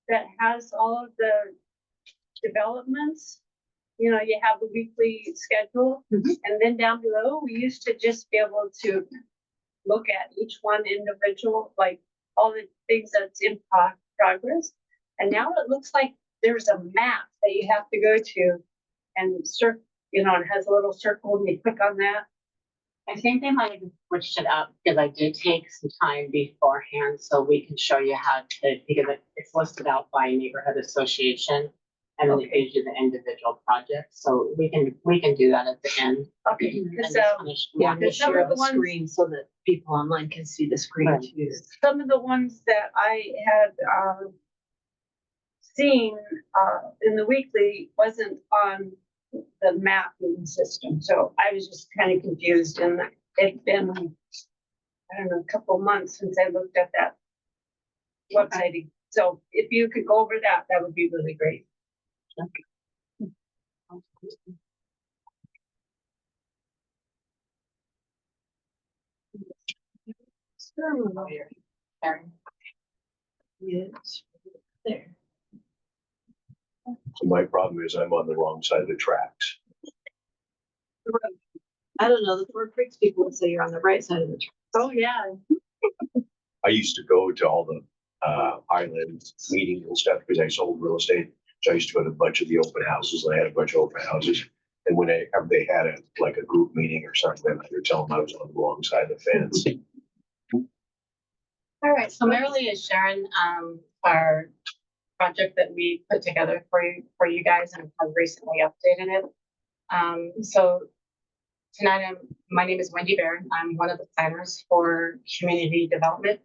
that has all of the developments. You know, you have a weekly schedule, and then down below, we used to just be able to look at each one individual, like all the things that's in progress. And now it looks like there's a map that you have to go to and you know, it has a little circle and you click on that. I think they might have switched it up because I did take some time beforehand so we can show you how to, because it's listed out by neighborhood association and then it gives you the individual projects. So we can do that at the end. Okay. Share the screen so that people online can see the screen too. Some of the ones that I had seen in the weekly wasn't on the mapping system, so I was just kind of confused. And it's been, I don't know, a couple of months since I looked at that website. So if you could go over that, that would be really great. Okay. Yes, there. So my problem is I'm on the wrong side of the tracks. I don't know, the Fort Creeks people would say you're on the right side of the track. Oh, yeah. I used to go to all the Highlands meetings and stuff because I sold real estate. So I used to go to a bunch of the open houses, and I had a bunch of open houses. And when they had a group meeting or something, I would tell them I was on the wrong side of the fence. All right, so Marilee is sharing our project that we put together for you guys and have recently updated it. So tonight, my name is Wendy Baird. I'm one of the planners for community development,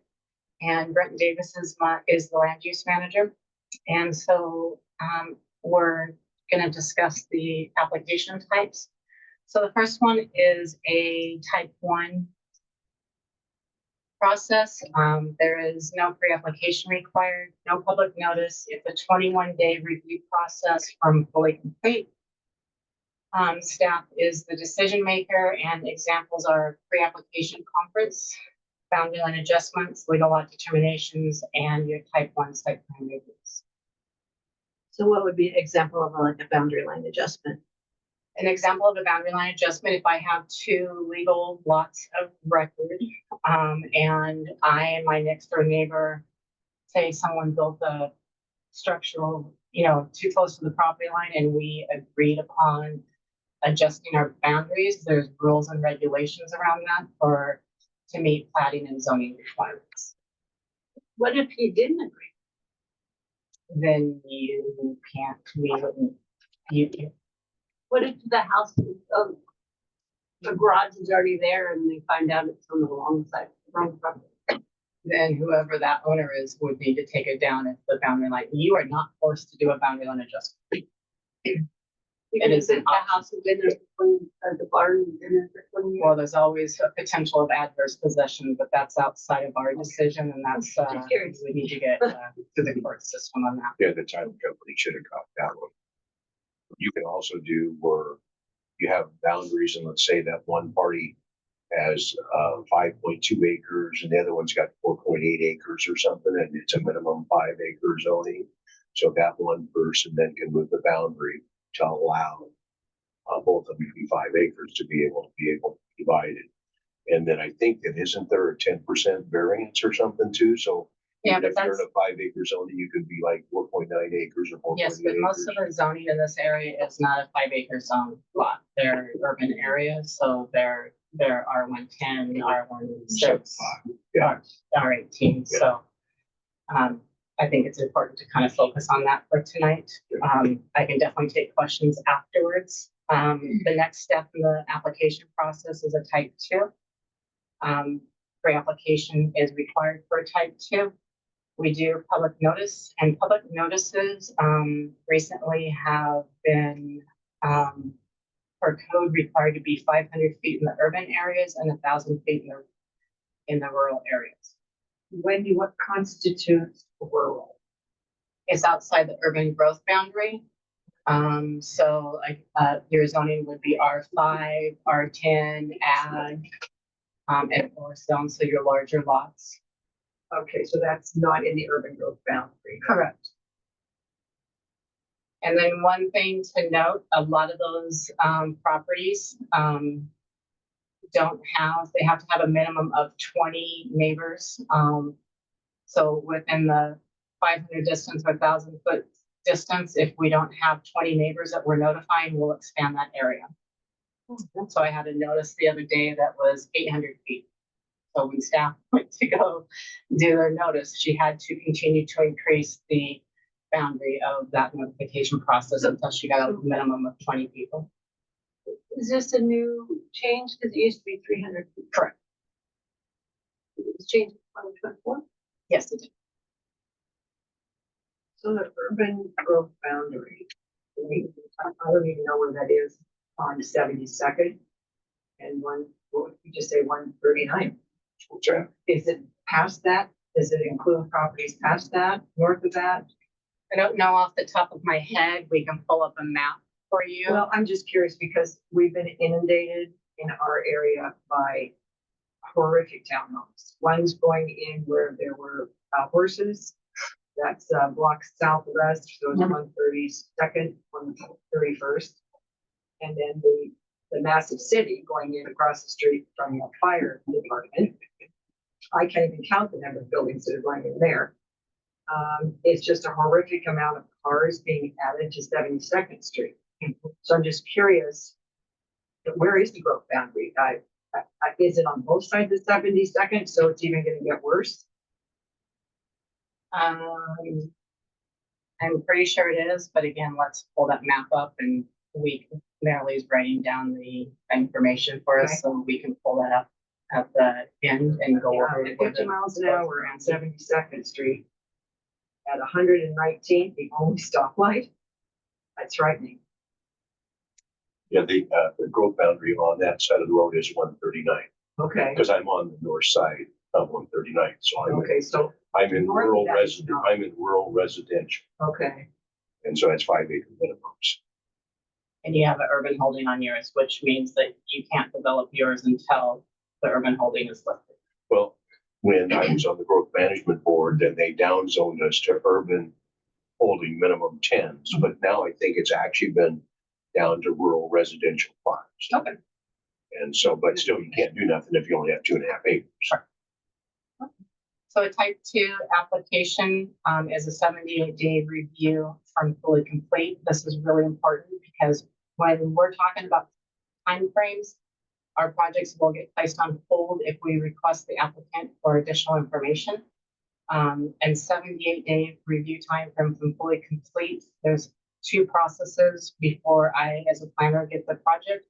and Brenton Davis is the land use manager. And so we're going to discuss the application types. So the first one is a type 1 process. There is no pre-application required, no public notice. It's a 21-day review process from fully complete. Staff is the decision maker, and examples are pre-application conference, boundary line adjustments, legal lot determinations, and your type 1 site plan reviews. So what would be an example of like a boundary line adjustment? An example of a boundary line adjustment, if I have 2 legal lots of record, and I and my next door neighbor, say someone built a structural, too close to the property line, and we agreed upon adjusting our boundaries, there's rules and regulations around that to meet plating and zoning requirements. What if you didn't agree? Then you can't, you can. What if the house, the garage is already there and they find out it's on the wrong side, wrong property? Then whoever that owner is would need to take it down at the boundary line. You are not forced to do a boundary line adjustment. It is the house has been there for the barn has been there for 20 years. Well, there's always a potential of adverse possession, but that's outside of our decision, and that's we need to get to the court system on that. Yeah, the title company should have caught that one. You can also do where you have boundaries, and let's say that one party has 5.2 acres and the other one's got 4.8 acres or something, and it's a minimum 5 acre zoning. So that one person then can move the boundary to allow both of them to be 5 acres to be able to divide it. And then I think that isn't there a 10% variance or something too? So yeah, if you're in a 5 acre zoning, you could be like 4.9 acres or 4.8 yes, but most of the zoning in this area is not a 5 acre zone lot. They're urban areas, so they're R110, R16, yeah, R18. Yeah. So I think it's important to kind of focus on that for tonight. I can definitely take questions afterwards. The next step in the application process is a type 2. Pre-application is required for a type 2. We do public notice, and public notices recently have been per code required to be 500 feet in the urban areas and 1,000 feet in the rural areas. Wendy, what constitutes rural? It's outside the urban growth boundary. So your zoning would be R5, R10, ag, and forest zone, so your larger lots. Okay, so that's not in the urban growth boundary. Correct. And then one thing to note, a lot of those properties they have to have a minimum of 20 neighbors. So within the 500 distance or 1,000-foot distance, if we don't have 20 neighbors that we're notifying, we'll expand that area. So I had a notice the other day that was 800 feet. So when staff went to go do their notice, she had to continue to increase the boundary of that notification process until she got a minimum of 20 people. Is this a new change? Because it used to be 300 feet. Correct. It was changed in 2024. Yes, it did. So the urban growth boundary, I don't even know where that is on 72nd and what would you just say 139? What's that? Is it past that? Does it include properties past that, north of that? I don't know off the top of my head. We can pull up a map for you. Well, I'm just curious because we've been inundated in our area by horrific townhomes. One's going in where there were horses. That's blocks south of us, so it's 132nd, 131st. And then the massive city going in across the street from the fire department. I can't even count the number of buildings that are going in there. It's just a horrific amount of cars being added to 72nd Street. So I'm just curious, where is the growth boundary? Is it on both sides of 72nd? So it's even going to get worse? I'm pretty sure it is, but again, let's pull that map up and Marilee's writing down the information for us, Okay. so we can pull that up at the end and go over it. 50 miles an hour on 72nd Street at 119, the only stoplight. That's frightening. Yeah, the growth boundary on that side of the road is 139, Okay. because I'm on the north side of 139, so Okay. So I'm in North of rural that is not. I'm in rural residential, okay. and so that's 5-acre minimums. And you have an urban holding on yours, which means that you can't develop yours until the urban holding is lifted. Well, when I was on the growth management board, then they downzoned us to urban holding minimum 10s, but now I think it's actually been down to rural residential farms. Okay. And so, but still, you can't do nothing if you only have 2.5 acres. Sure. So a type 2 application is a 78-day review from fully complete. This is really important because when we're talking about timeframes, our projects will get placed on hold if we request the applicant for additional information. And 78-day review time from fully complete. There's 2 processes before I, as a planner, get the project.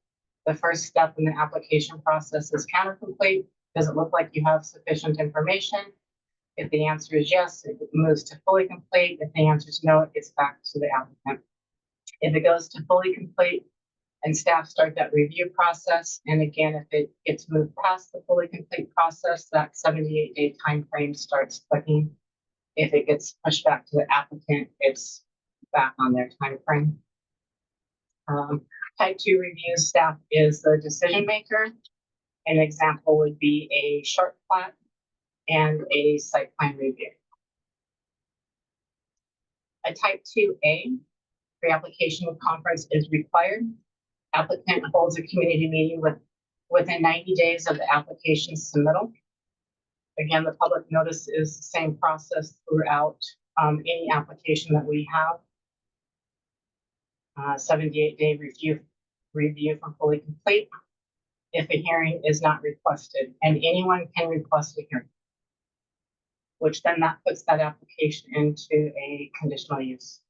The first step in the application process is counter complete. Does it look like you have sufficient information? If the answer is yes, it moves to fully complete. If the answer is no, it gets back to the applicant. If it goes to fully complete and staff start that review process, and again, if it gets moved past the fully complete process, that 78-day time frame starts clicking. If it gets pushed back to the applicant, it's back on their time frame. Type 2 review staff is the decision maker. An example would be a short plat and a site plan review. A type 2A pre-application conference is required. Applicant holds a community meeting within 90 days of the application submittal. Again, the public notice is the same process throughout any application that we have. 78-day review from fully complete. If a hearing is not requested, and anyone can request a hearing, which then that puts that application into a conditional use.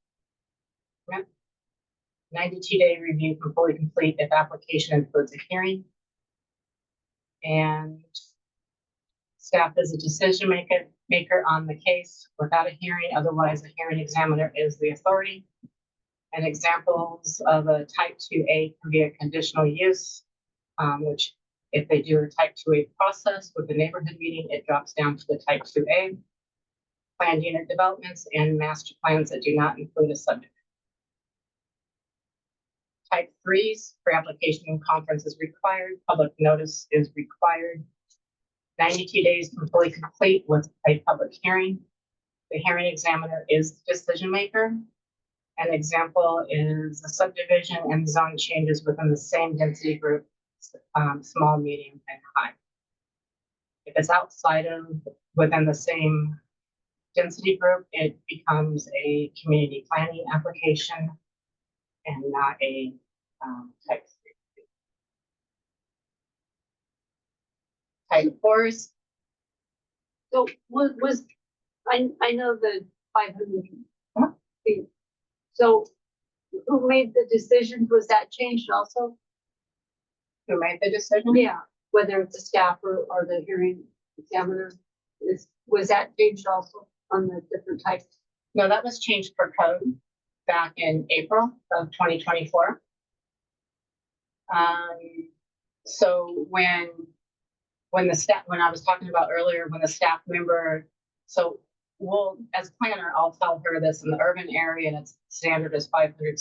92-day review from fully complete if application includes a hearing. And staff is a decision maker on the case without a hearing. Otherwise, a hearing examiner is the authority. And examples of a type 2A can be a conditional use, which if they do a type 2A process with the neighborhood meeting, it drops down to the type 2A. Planned unit developments and master plans that do not include a subject. Type 3s, pre-application and conference is required. Public notice is required. 92 days from fully complete with a public hearing. The hearing examiner is the decision maker. An example is a subdivision and zone changes within the same density group, small, medium, and high. If it's outside of, within the same density group, it becomes a community planning application and not a, type. Type 4s. So was, I know the 500 Huh? feet. So who made the decision? Was that changed also? Who made the decision? Yeah, whether it's the staff or the hearing examiner, was that changed also on the different types? No, that was changed for code back in April of 2024. So when the staff, when I was talking about earlier, when the staff member, so we'll, as planner, I'll tell her this in the urban area, and its standard is 500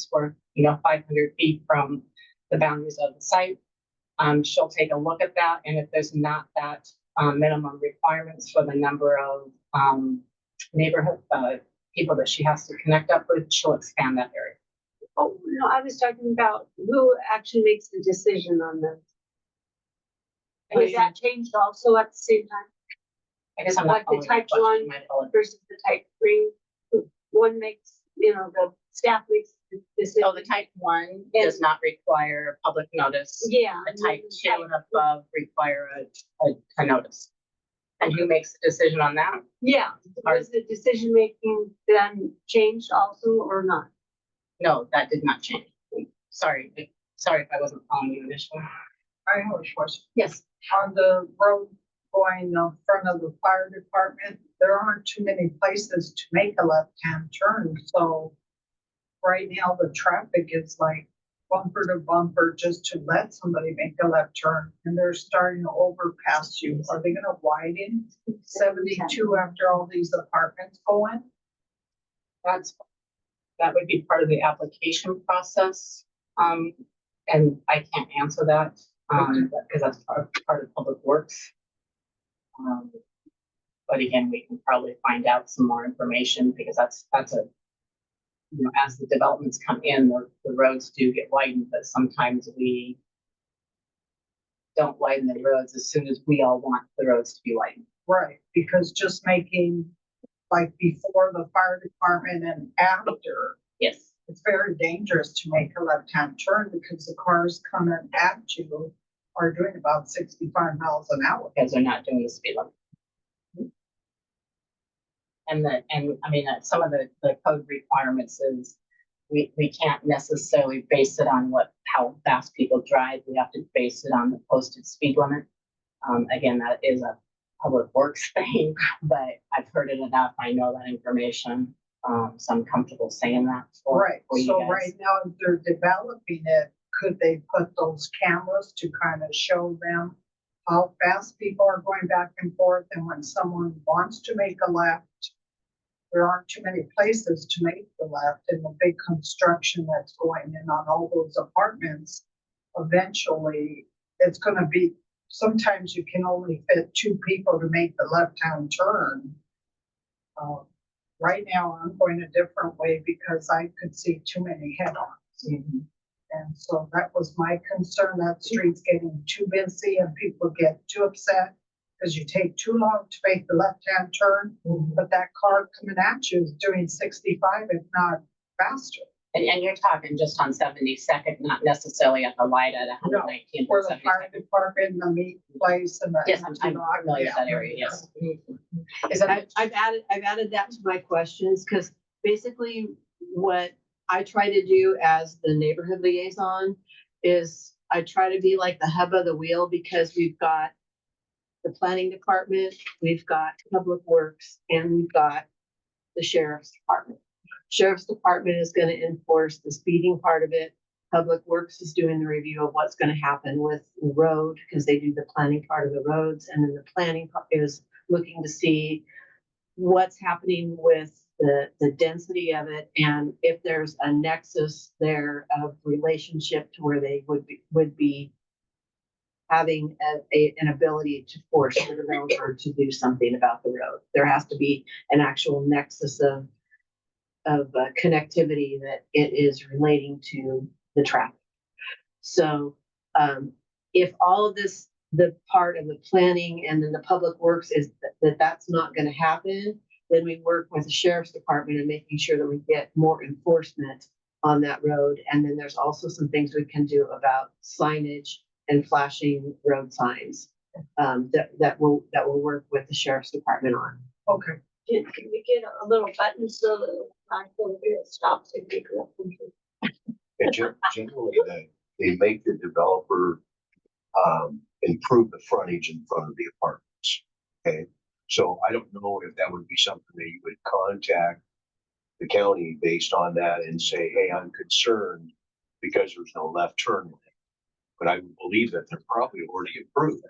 500 feet from the boundaries of the site. She'll take a look at that, and if there's not that minimum requirements for the number of neighborhood people that she has to connect up with, she'll expand that area. Oh, no, I was talking about who actually makes the decision on this. Was that changed also at the same time? I guess I'm not Like the following type your question, 1 my apologies. versus the type 3? One makes, the staff makes the decision. So the type 1 does not require public notice. Yeah. The type 2 and above require a notice. And who makes the decision on that? Yeah, was the decision making then changed also or not? No, that did not change. Sorry if I wasn't following you initially. I have a question. Yes. On the road going in front of the fire department, there aren't too many places to make a left-hand turn, so right now the traffic is like bumper to bumper just to let somebody make a left turn, and they're starting to overpass you. Are they gonna widen 72 after all these apartments go in? That would be part of the application process. And I can't answer that, because that's part of Public Works. But again, we can probably find out some more information, because that's a, as the developments come in, the roads do get widened, but sometimes we don't widen the roads as soon as we all want the roads to be widened. Right, because just making like before the fire department and after, Yes. it's very dangerous to make a left-hand turn because the cars coming at you are doing about 65 miles an hour. Because they're not doing the speed limit. And I mean, some of the code requirements is we can't necessarily base it on how fast people drive. We have to base it on the posted speed limit. Again, that is a Public Works thing, but I've heard it enough. I know that information. So I'm comfortable saying that. Right, for you so guys. right now, if they're developing it, could they put those cameras to kind of show them how fast people are going back and forth, and when someone wants to make a left, there aren't too many places to make the left, and the big construction that's going in on all those apartments, eventually, it's gonna be, sometimes you can only fit 2 people to make the left-hand turn. Right now, I'm going a different way because I could see too many head-ons. Mm-hmm. And so that was my concern. That street's getting too busy and people get too upset because you take too long to make the left-hand turn, but that car coming at you is doing 65, if not faster. And you're talking just on 72nd, not necessarily at the light at 119th. For the fire department, the meat place, and the. Yes, I'm familiar with that area, yes. Is that, I've added that to my questions, because basically what I try to do as the neighborhood liaison is I try to be like the hub of the wheel, because we've got the planning department, we've got Public Works, and we've got the sheriff's department. Sheriff's department is going to enforce the speeding part of it. Public Works is doing the review of what's going to happen with the road, because they do the planning part of the roads, and then the planning part is looking to see what's happening with the density of it, and if there's a nexus there of relationship to where they would be having an ability to force the developer to do something about the road. There has to be an actual nexus of connectivity that it is relating to the traffic. So, if all of this, the part of the planning and then the public works is that's not gonna happen, then we work with the sheriff's department and making sure that we get more enforcement on that road. And then there's also some things we can do about signage and flashing road signs, that will work with the sheriff's department on. Okay. Can we get a little button so that I can be a stop sign? And generally, they make the developer improve the frontage in front of the apartments. Okay, so I don't know if that would be something that you would contact the county based on that and say, hey, I'm concerned because there's no left turn lane. But I would believe that they're probably already approved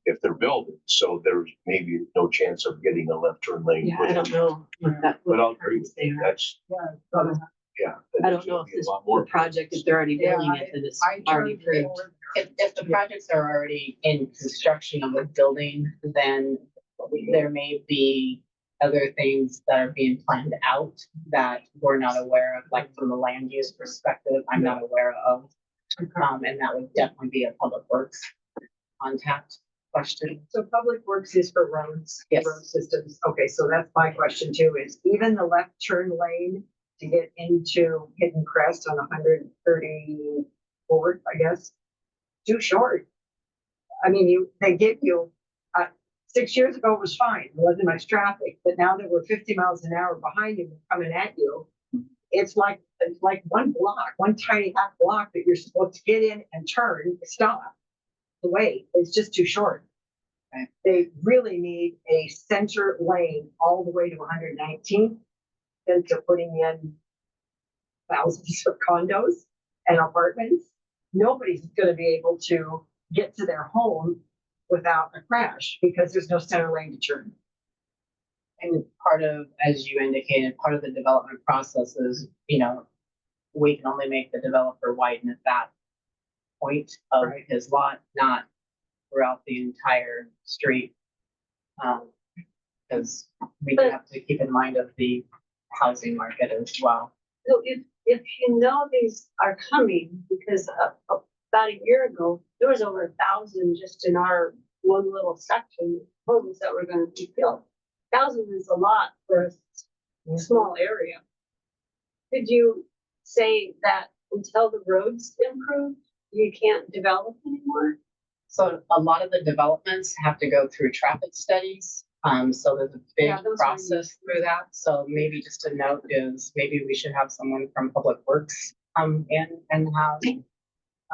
if they're building, so there's maybe no chance of getting a left turn lane. Yeah, I don't know what that. But I'll agree with you. That's, yeah. I don't know if this project, if they're already building it, then it's already approved. If the projects are already in construction of the building, then there may be other things that are being planned out that we're not aware of, like from the land use perspective, I'm not aware of. And that would definitely be a public works contact question. So public works is for roads, Yes. road systems. Okay, so that's my question too, is even the left turn lane to get into Hidden Crest on 134th, I guess, too short. I mean, they give you, 6 years ago it was fine. There wasn't much traffic, but now that we're 50 miles an hour behind you, coming at you, it's like one block, one tiny half block that you're supposed to get in and turn, stop. The way it's just too short. Okay. They really need a center lane all the way to 119th instead of putting in thousands of condos and apartments. Nobody's going to be able to get to their home without a crash because there's no center lane to turn. And part of, as you indicated, part of the development process is, we can only make the developer widen at that point of Right. his lot, not throughout the entire street. Because we do have to keep in mind of the housing market as well. So if you know these are coming, because about a year ago, there was over 1,000 just in our one little section of homes that were gonna be built. 1,000 is a lot for a small area. Could you say that until the roads improve, you can't develop anymore? So a lot of the developments have to go through traffic studies. So there's a big Yeah, those are- process through that. So maybe just a note is maybe we should have someone from Public Works in and have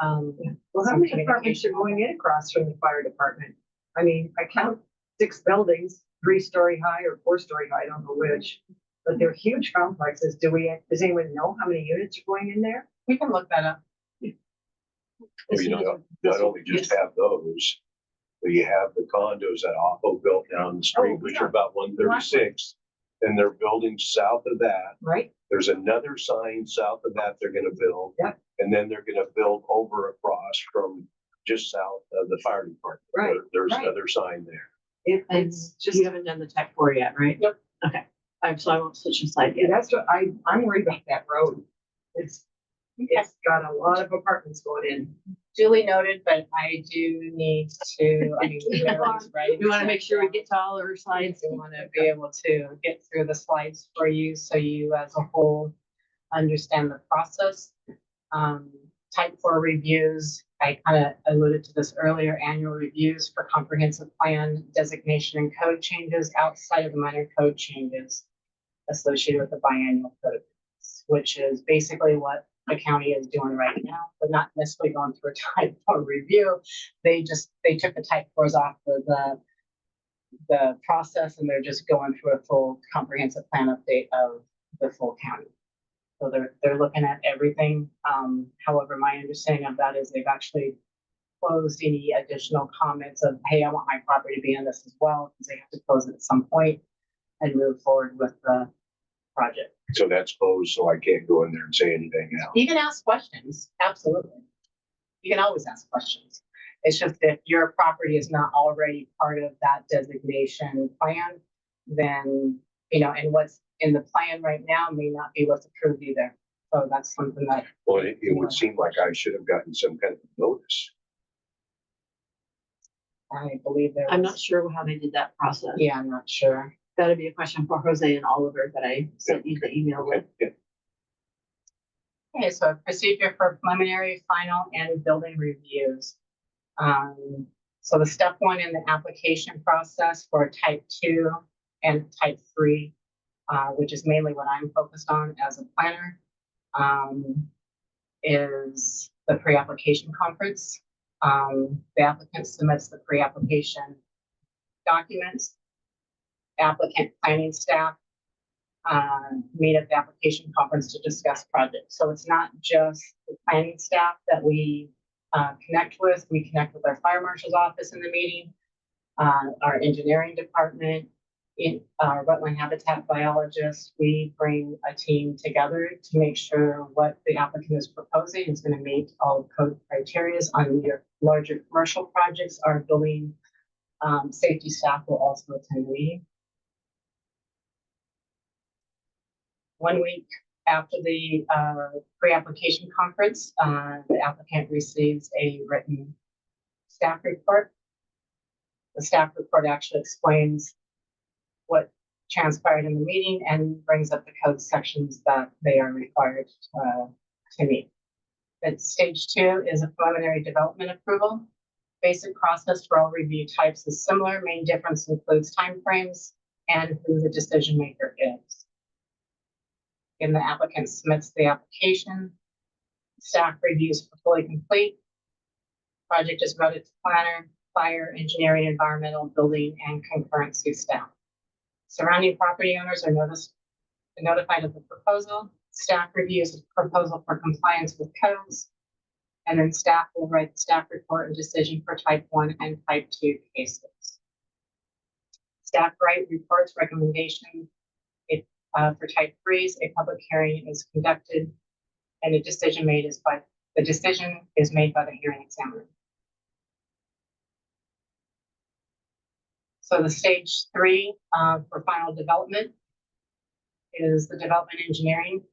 Well, how some many apartments are communication. going in across from the fire department? I mean, I count 6 buildings, 3-story high or 4-story high, I don't know which, but they're huge complexes. Does anyone know how many units are going in there? We can look that up. We not only just have those, but you have the condos that Oppo built down the street, which are about 136. And they're building south of that. Right? There's another sign south of that they're gonna build. Yep. And then they're gonna build over across from just south of the fire department. Right, There's right. another sign there. And It's just, you haven't done the tech 4 yet, right? Yep. Okay. So I won't switch aside yeah, yet. that's what I'm worried about that road. It's got a lot of apartments going in. Duly noted, but I do need to, I mean, Mary's right. We want to make sure we get to all our slides. We want to be able to get through the slides for you, so you as a whole understand the process. Type 4 reviews, I kind of alluded to this earlier, annual reviews for comprehensive plan designation and code changes outside of the minor code changes associated with the biannual code, which is basically what the county is doing right now, but not necessarily going through a type 4 review. They took the type 4s off of the process, and they're just going through a full comprehensive plan update of the full county. So they're looking at everything. However, my understanding of that is they've actually closed any additional comments of, hey, I want my property to be in this as well, because they have to close it at some point and move forward with the project. So that's closed, so I can't go in there and say anything now. You can ask questions, absolutely. You can always ask questions. It's just if your property is not already part of that designation plan, then, and what's in the plan right now may not be what's approved either. So that's something that, Well, it would seem like I should have gotten some kind of notice. I believe there was. I'm not sure how they did that process. Yeah, I'm not sure. That'd be a question for Jose and Oliver that I sent you the email with. Okay, yeah. Okay, so a procedure for preliminary, final, and building reviews. So the step one in the application process for type 2 and type 3, which is mainly what I'm focused on as a planner, is the pre-application conference. The applicant submits the pre-application documents. Applicant planning staff meet at the application conference to discuss projects. So it's not just the planning staff that we connect with. We connect with our fire marshal's office in the meeting, our engineering department, our wetland habitat biologist. We bring a team together to make sure what the applicant is proposing is going to meet all code criteria on your larger commercial projects. Our building safety staff will also attend the meeting. 1 week after the pre-application conference, the applicant receives a written staff report. The staff report actually explains what transpired in the meeting and brings up the code sections that they are required to meet. But stage 2 is a preliminary development approval. Basic process for all review types is similar. Main difference includes timeframes and who the decision maker is. And the applicant submits the application. Staff reviews for fully complete. Project is routed to planner, fire, engineering, environmental, building, and concurrency staff. Surrounding property owners are notified of the proposal. Staff reviews the proposal for compliance with codes. And then staff will write the staff report and decision for type 1 and type 2 cases. Staff write reports, recommendations. For type 3s, a public hearing is conducted and a decision made by the hearing examiner. So the stage 3 for final development is the development engineering.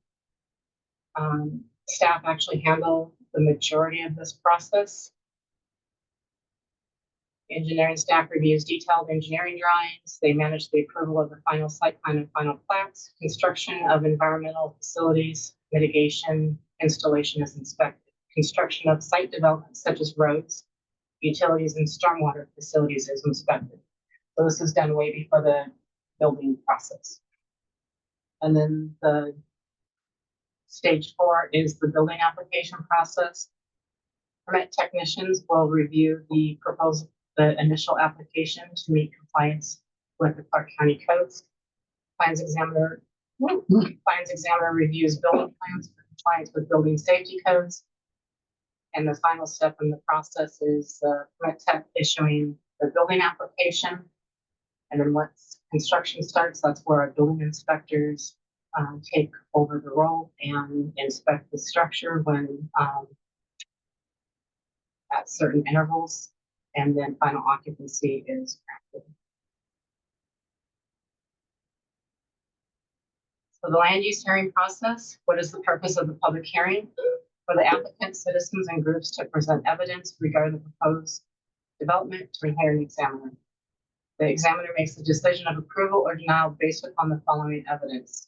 Staff actually handle the majority of this process. Engineering staff reviews detailed engineering drawings. They manage the approval of the final site plan and final plats. Construction of environmental facilities, mitigation, installation is inspected. Construction of site development such as roads, utilities, and stormwater facilities is inspected. So this is done way before the building process. And then the stage 4 is the building application process. Permit technicians will review the proposal, the initial application to meet compliance with the Clark County codes. Plans examiner reviews building plans for compliance with building safety codes. And the final step in the process is permit tech issuing the building application. And then once construction starts, that's where our building inspectors take over the role and inspect the structure when at certain intervals. And then final occupancy is granted. So the land use hearing process, what is the purpose of the public hearing? For the applicant, citizens, and groups to present evidence regarding the proposed development to a hearing examiner. The examiner makes the decision of approval or denial based upon the following evidence: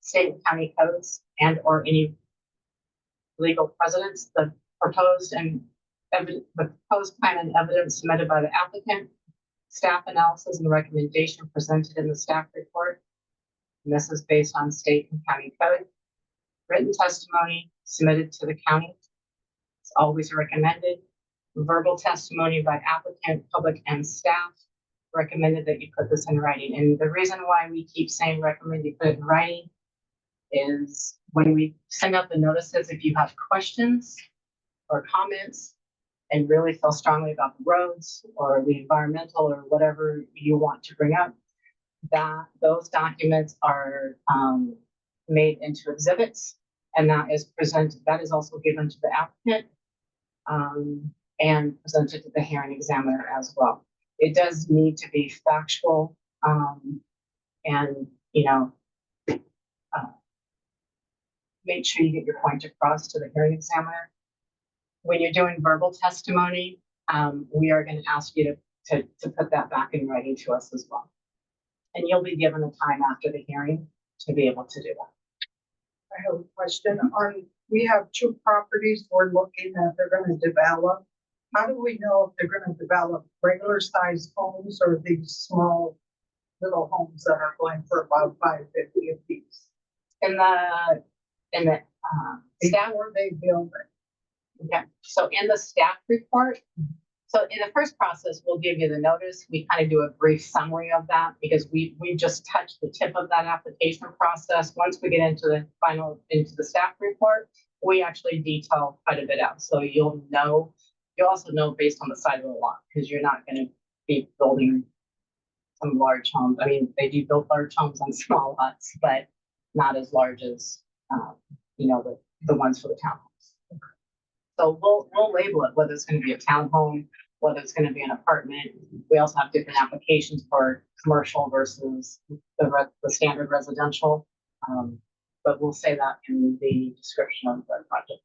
state and county codes and or any legal precedents, the proposed plan and evidence submitted by the applicant, staff analysis and recommendation presented in the staff report. And this is based on state and county code. Written testimony submitted to the county. It's always recommended. Verbal testimony by applicant, public, and staff. Recommended that you put this in writing. And the reason why we keep saying recommend you put it in writing is when we send out the notices, if you have questions or comments and really feel strongly about the roads or the environmental or whatever you want to bring up, that those documents are made into exhibits, and that is presented. That is also given to the applicant and presented to the hearing examiner as well. It does need to be factual and you know, make sure you get your point across to the hearing examiner. When you're doing verbal testimony, we are going to ask you to put that back in writing to us as well. And you'll be given the time after the hearing to be able to do that. I have a question on, we have two properties we're looking at, they're gonna develop. How do we know if they're gonna develop regular sized homes or these small little homes that are going for about $550 a piece? In the staff, Before they build it. okay, so in the staff report, so in the first process, we'll give you the notice. We kind of do a brief summary of that because we just touched the tip of that application process. Once we get into the staff report, we actually detail quite a bit out. So you'll also know based on the side of the lot, because you're not going to be building some large homes. I mean, they do build large homes on small lots, but not as large as, the ones for the townhomes. So we'll label it, whether it's going to be a townhome, whether it's going to be an apartment. We also have different applications for commercial versus the standard residential. But we'll say that in the description of the project.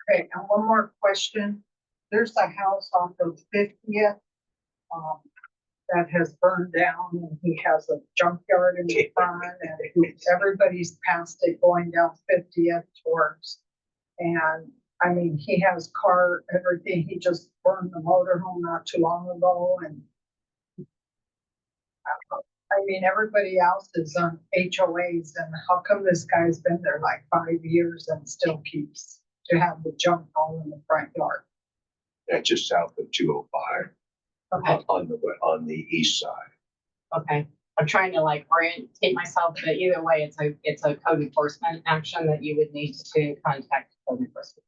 Okay, and one more question. There's a house off of 50th that has burned down, and he has a junkyard in the front, and everybody's past it going down 50th towards. And I mean, he has everything. He just burned the motorhome not too long ago, and I mean, everybody else is on HOAs, and how come this guy's been there like 5 years and still keeps to have the junk all in the front yard? That's just south of 205 Okay. on the east side. Okay. I'm trying to orientate myself, but either way, it's a code enforcement action that you would need to contact code enforcement.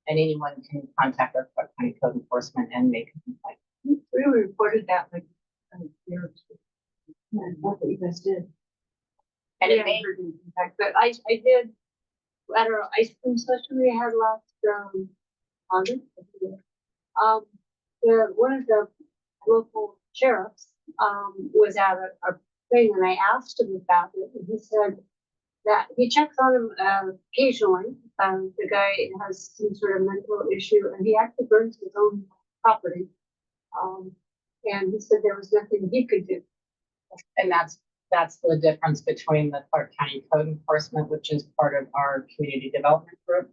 And anyone can contact our Clark County Code Enforcement and make a complaint. We reported that like a year or two. Yeah, that's what you guys did. And Yeah. it may, In fact, but I did, at our ice cream session we had last, August. One of the local sheriffs, was at a thing, and I asked him about it, and he said that he checks on him, occasionally. The guy has some sort of mental issue, and he actually burns his own property. And he said there was nothing he could do. and that's the difference between the Clark County Code Enforcement, which is part of our community development group,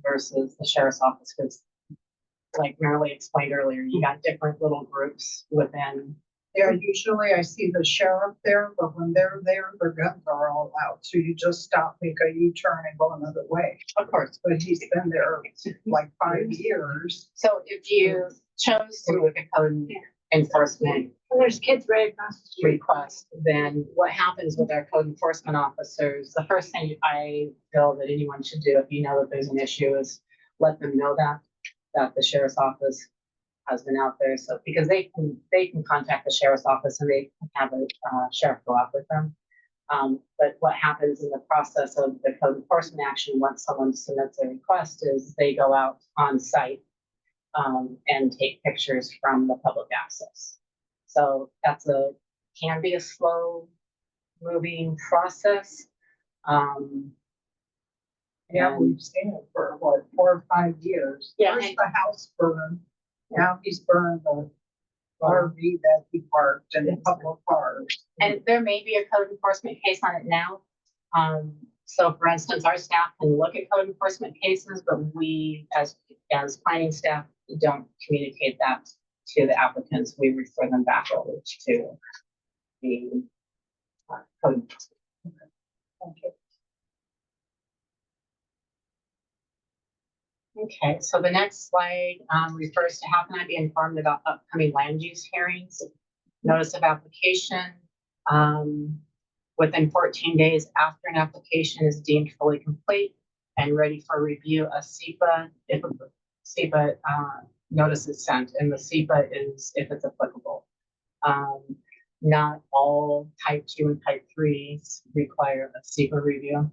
versus the sheriff's office. Because like Marilee explained earlier, you got different little groups within. Yeah, usually I see the sheriff there, but when they're there, their guns are all out. So you just stop, make a U-turn and go another way. Of course. But he's been there like 5 years. So if you chose to look at code enforcement And there's kids right across the street. request, then what happens with our code enforcement officers, the first thing I feel that anyone should do if you know that there's an issue is let them know that the sheriff's office has been out there. So because they can contact the sheriff's office and they can have a sheriff go out with them. But what happens in the process of the code enforcement action once someone submits a request is they go out on site and take pictures from the public access. So can be a slow moving process. Yeah, And- we've seen it for what, 4 or 5 years. Yeah, First and- the house burned. Now he's burned the RV that he parked and a couple of cars. And there may be a code enforcement case on it now. So for instance, our staff can look at code enforcement cases, but we as planning staff don't communicate that to the applicants. We refer them back over to the code enforcement. Thank you. Okay, so the next slide refers to how can I be informed about upcoming land use hearings? Notice of application. Within 14 days after an application is deemed fully complete and ready for review, a SEPA, if a SEPA notice is sent, and the SEPA is if it's applicable. Not all type 2 and type 3s require a SEPA review.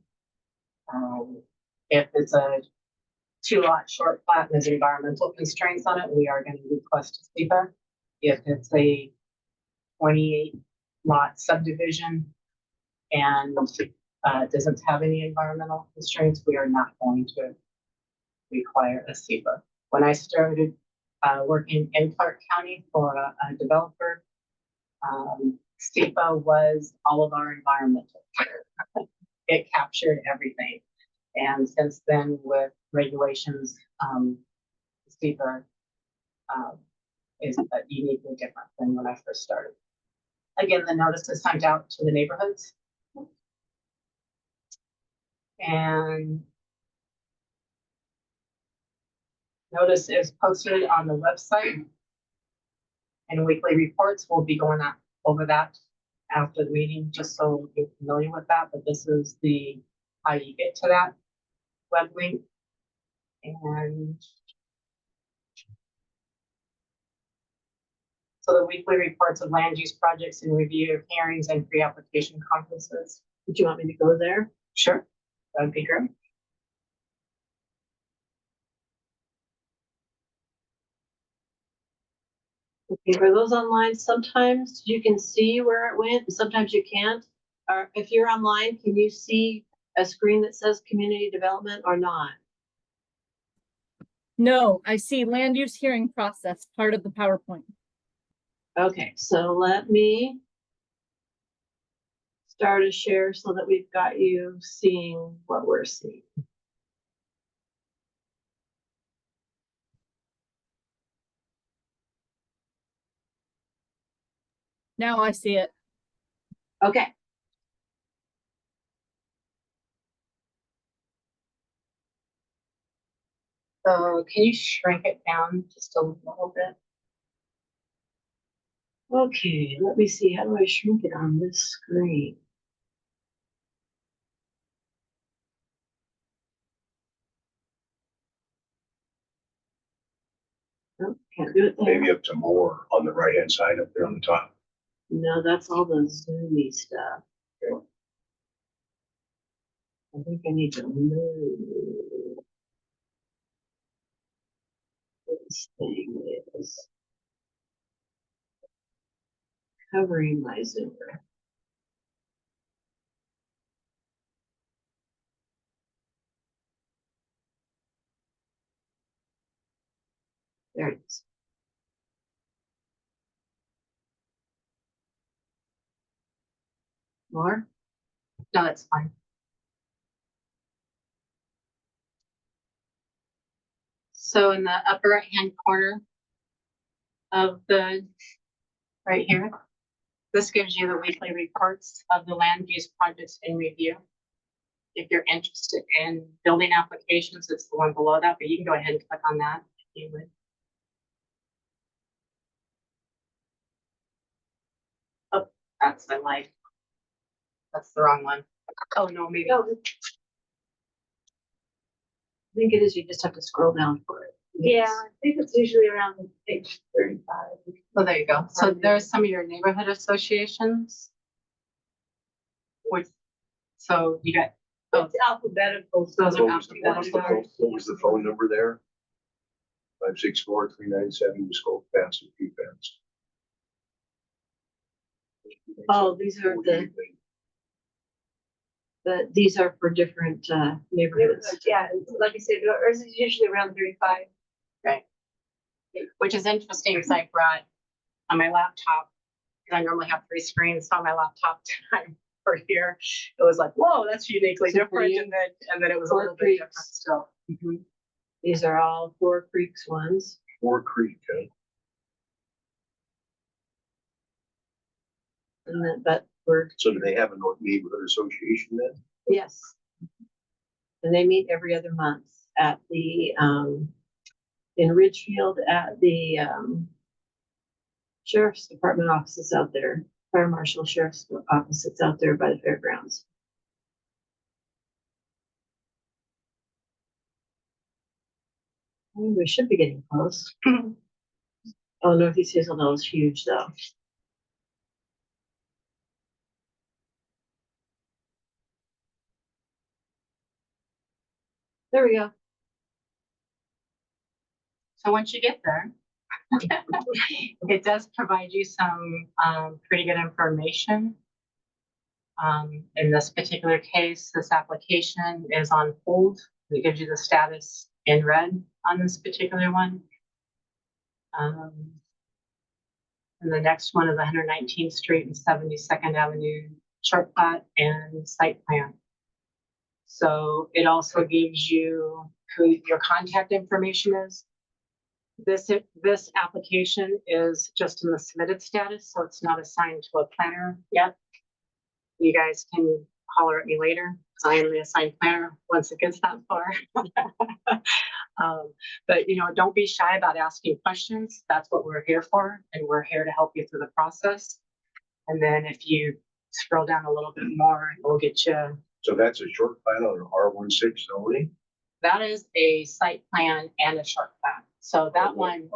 If it's a 2-lot short plat and there's environmental constraints on it, we are going to request a SEPA. If it's a 28-lot subdivision and doesn't have any environmental constraints, we are not going to require a SEPA. When I started working in Clark County for a developer, SEPA was all of our environmental. It captured everything. And since then, with regulations, SEPA is uniquely different than when I first started. Again, the notice is sent out to the neighborhoods. And notice is posted on the website. And weekly reports will be going over that after the meeting, just so you're familiar with that. But this is how you get to that web link. And so the weekly reports of land use projects and review of hearings and pre-application conferences. Would you want me to go there? Sure, that'd be great. Okay, for those online, sometimes you can see where it went, and sometimes you can't. Or if you're online, can you see a screen that says community development or not? No, I see land use hearing process, part of the PowerPoint. Okay, so let me start a share so that we've got you seeing what we're seeing. Now I see it. Okay. So can you shrink it down just a little bit? Okay, let me see. How do I shrink it on this screen? Oh, can't do it there. Maybe up to more on the right-hand side up there on the top. No, that's all the zoomy stuff. I think I need to move. This thing is covering my zoomer. There it is. More? No, that's fine. So in the upper right-hand corner of right here, this gives you the weekly reports of the land use projects in review. If you're interested in building applications, it's the one below that, but you can go ahead and click on that if you would. Oh, that's the light. That's the wrong one. Oh, no, maybe. No. I think it is. You just have to scroll down for it. Yeah, I think it's usually around page 35. Oh, there you go. So there's some of your neighborhood associations. So you got, It's alphabetical. so Those are What was the- what was the phone- what was the phone number there? 564-397, just go fast and keep fast. Oh, these are these are for different neighborhoods. Yeah, like I said, ours is usually around 35. right. Which is interesting because I brought on my laptop, because I normally have 3 screens on my laptop time for here. It was like, whoa, that's uniquely So for different. you, And then it was a Four little bit different Creeks. still. These are all Four Creeks ones. Four Creek, huh? And then, but we're, So do they have a neighborhood association then? yes. And they meet every other month at the, in Ridgefield at the, Sheriff's Department offices out there, Fire Marshal Sheriff's offices out there by the fairgrounds. We should be getting close. Oh, Northeast Hazelville is huge though. There we go. So once you get there, it does provide you some pretty good information In this particular case, this application is on hold. It gives you the status in red on this particular one. And the next one is 119th Street and 72nd Avenue, short plat and site plan. So it also gives you who your contact information is. This application is just in the submitted status, so it's not assigned to a planner yet. You guys can holler at me later. I am the assigned planner once it gets that far. But don't be shy about asking questions. That's what we're here for, and we're here to help you through the process. And then if you scroll down a little bit more, we'll get you. So that's a short plan on an R16 only? That is a site plan and a short plan. So that one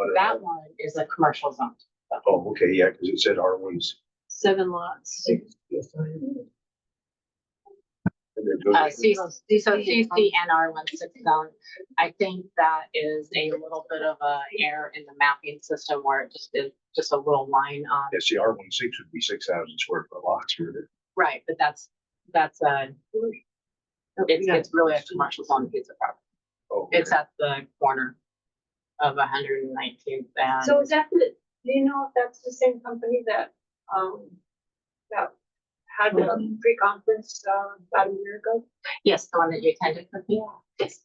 is a commercial zone. Oh, okay, yeah, because it said R16. 7 lots. CC and R16 zone. I think that is a little bit of a error in the mapping system where it just is just a little line on. Yeah, see, R16 would be 6,000 square foot lots, wouldn't it? Right, but that's it's really a commercial zone piece of property. Oh, It's at the corner of 119th and. So is that do you know if that's the same company that had the pre-conference, about a year ago? Yes, the one that you attended with me. Yes,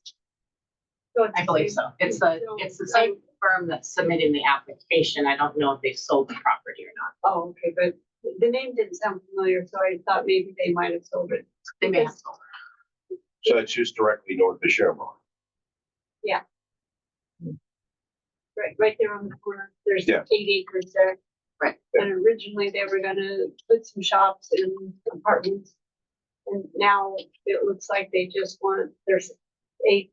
So it's I believe so. It's the same firm that's submitting the application. I don't know if they sold the property or not. Oh, okay, but the name didn't sound familiar, so I thought maybe they might have sold it. They may have sold it. So it's just directly north of Chevron. Right there on the corner. There's Yeah. 8 acres there. Right. And originally they were gonna put some shops and apartments. And now it looks like they just there's 8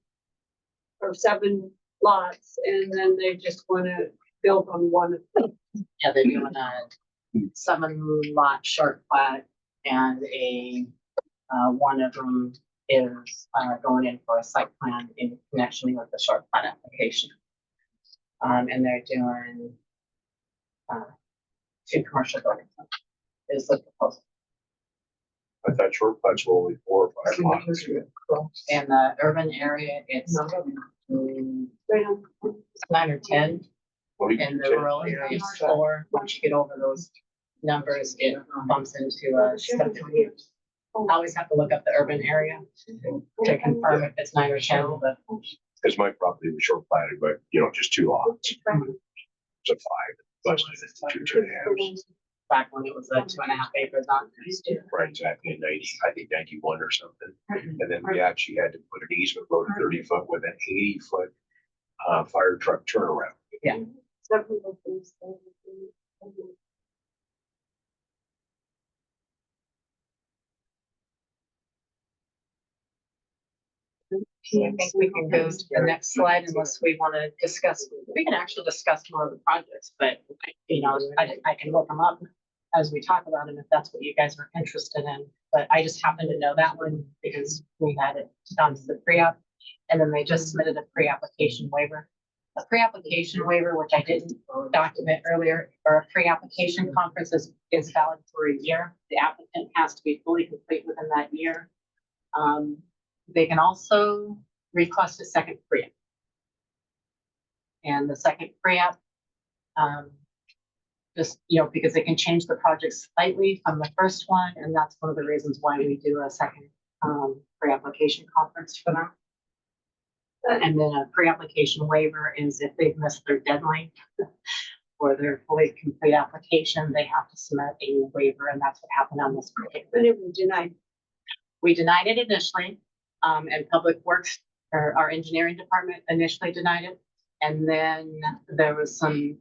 or 7 lots, and then they just wanna build on one of them. Yeah, they're doing a 7-lot short plat and one of them is going in for a site plan in connection with the short plat application. And they're doing 2 commercial buildings is the proposal. I thought short plats were only 4 or 5 lots. In the urban area, it's Right on. 9 or 10. What do you In the say? rural areas, 4. Once you get over those numbers, it bumps into 7 to 8. I always have to look up the urban area to confirm if it's 9 or 10, but Because my property was short platted, but just 2 lots. It's a 5, busted into 2 2.5. back when it was a 2.5 acres on. Right, exactly, in 91 or something. And then we actually had to put an easement road 30 foot with an 80-foot fire truck turnaround. Yeah. Several of those. I think we can go to the next slide unless we want to discuss, we can actually discuss more of the projects, but I can look them up as we talk about them if that's what you guys are interested in. But I just happen to know that one because we had it done to the pre-app, and then they just submitted a pre-application waiver. A pre-application waiver, which I didn't document earlier, or a pre-application conference is valid for a year. The applicant has to be fully complete within that year. They can also request a second pre-app. And the second pre-app, just, because they can change the project slightly from the first one, and that's one of the reasons why we do a second pre-application conference for them. And then a pre-application waiver is if they've missed their deadline for their fully complete application, they have to submit a waiver, and that's what happened on this particular. But it was denied. We denied it initially, and Public Works, or our engineering department initially denied it. And then there was some,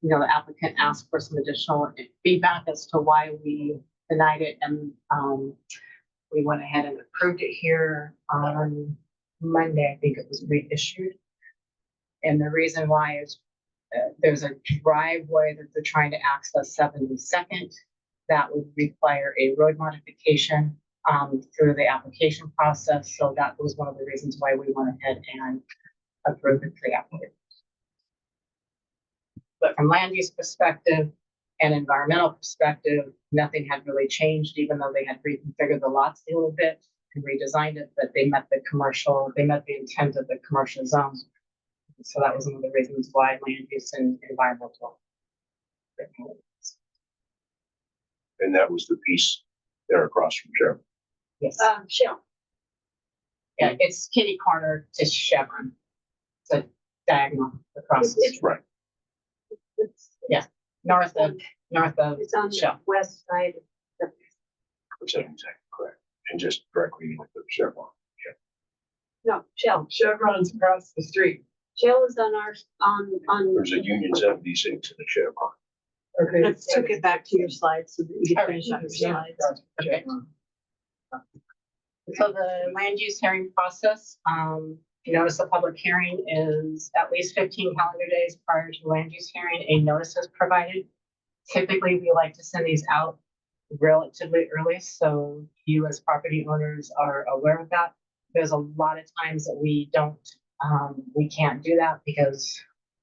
the applicant asked for some additional feedback as to why we denied it. And we went ahead and approved it here on Monday. I think it was reissued. And the reason why is there's a driveway that they're trying to access 72nd that would require a road modification through the application process. So that was one of the reasons why we went ahead and approved the pre-application. But from land use perspective, an environmental perspective, nothing had really changed, even though they had reconfigured the lots a little bit and redesigned it, but they met the intent of the commercial zone. So that was one of the reasons why land use and environmental. And that was the piece there across from Sheriff. Yes, Shell. yeah, it's kitty corner to Chevron. It's a diagonal across the street, Right. north of It's on the Shell. west side. That's exactly correct. And just directly with the Sheriff. No, Shell. Chevron's across the street. Shell is on our, on. There's a Union 76 in the Sheriff. Okay. Let's took it back to your slides so that you can All right. finish up your Yeah. slides. Okay. So the land use hearing process, notice of public hearing is at least 15 calendar days prior to land use hearing. A notice is provided. Typically, we like to send these out relatively early, so you as property owners are aware of that. There's a lot of times that we can't do that because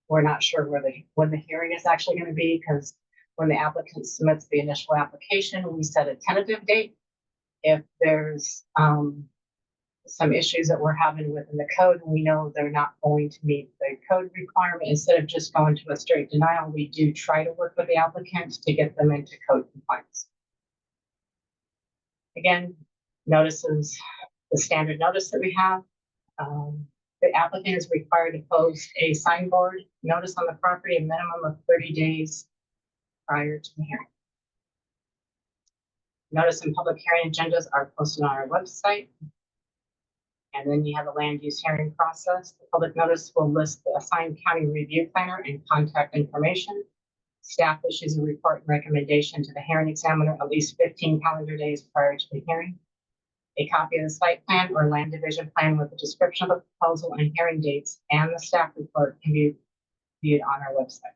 we're not sure when the hearing is actually going to be, because when the applicant submits the initial application, we set a tentative date. If there's some issues that we're having within the code, and we know they're not going to meet the code requirement, instead of just going to a straight denial, we do try to work with the applicant to get them into code compliance. Again, notices, the standard notice that we have. The applicant is required to post a signboard notice on the property a minimum of 30 days prior to the hearing. Notice and public hearing agendas are posted on our website. And then you have a land use hearing process. The public notice will list the assigned county review planner and contact information. Staff issues a report and recommendation to the hearing examiner at least 15 calendar days prior to the hearing. A copy of the site plan or land division plan with a description of the proposal and hearing dates and the staff report can be viewed on our website.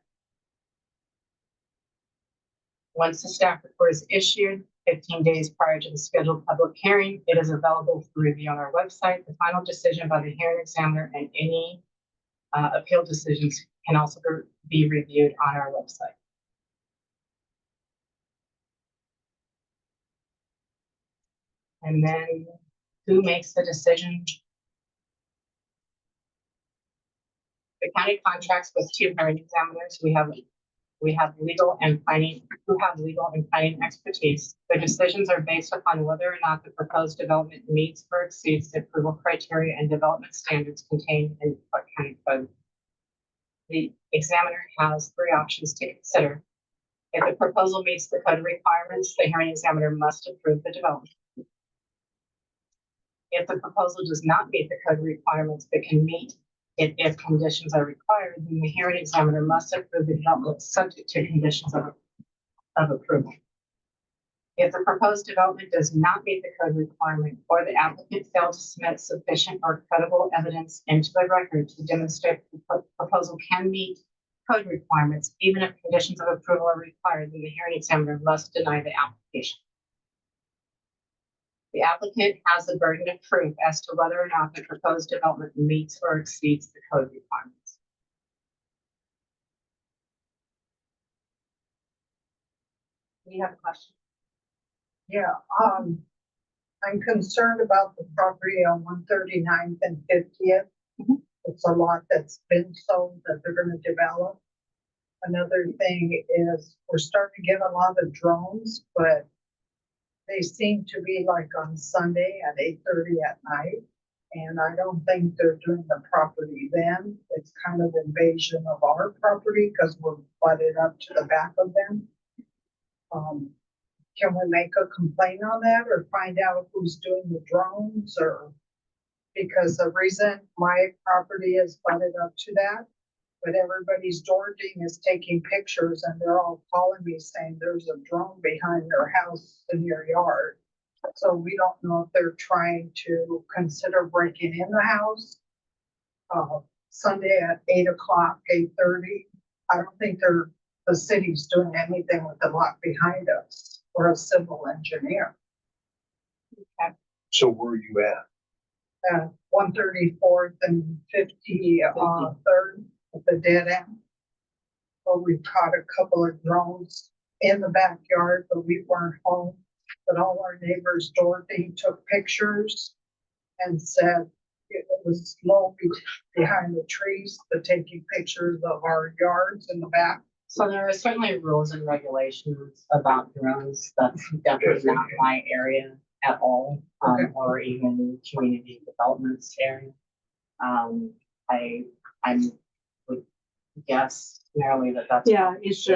Once the staff report is issued, 15 days prior to the scheduled public hearing, it is available for review on our website. The final decision by the hearing examiner and any appeal decisions can also be reviewed on our website. And then who makes the decision? The county contracts with 2 hearing examiners. We have legal and planning, who have legal and planning expertise. The decisions are based upon whether or not the proposed development meets or exceeds the approval criteria and development standards contained in Clark County Code. The examiner has 3 options to consider. If the proposal meets the code requirements, the hearing examiner must approve the development. If the proposal does not meet the code requirements but can meet it if conditions are required, then the hearing examiner must approve the development subject to conditions of approval. If the proposed development does not meet the code requirement or the applicant failed to submit sufficient or credible evidence into the record to demonstrate the proposal can meet code requirements, even if conditions of approval are required, then the hearing examiner must deny the application. The applicant has the burden of proof as to whether or not the proposed development meets or exceeds the code requirements. Do you have a question? Yeah, I'm concerned about the property on 139th and 50th. Mhm. It's a lot that's been sold that they're gonna develop. Another thing is we're starting to get a lot of drones, but they seem to be like on Sunday at 8:30 at night. And I don't think they're doing the property then. It's kind of invasion of our property because we're butted up to the back of them. Can we make a complaint on that or find out who's doing the drones or? Because the reason my property is butted up to that, but everybody's door ding is taking pictures and they're all calling me saying there's a drone behind their house in your yard. So we don't know if they're trying to consider breaking in the house. Sunday at 8 o'clock, 8:30. I don't think the city's doing anything with the lot behind us or a civil engineer. So where are you at? 134th and 53rd at the dead end. But we've caught a couple of drones in the backyard, but we weren't home. But all our neighbors, Dorothy, took pictures and said it was slow behind the trees, but taking pictures of our yards in the back. So there are certainly rules and regulations about drones. That's definitely not my area at all, or even community development's area. I would guess merely that that's. Yeah, it's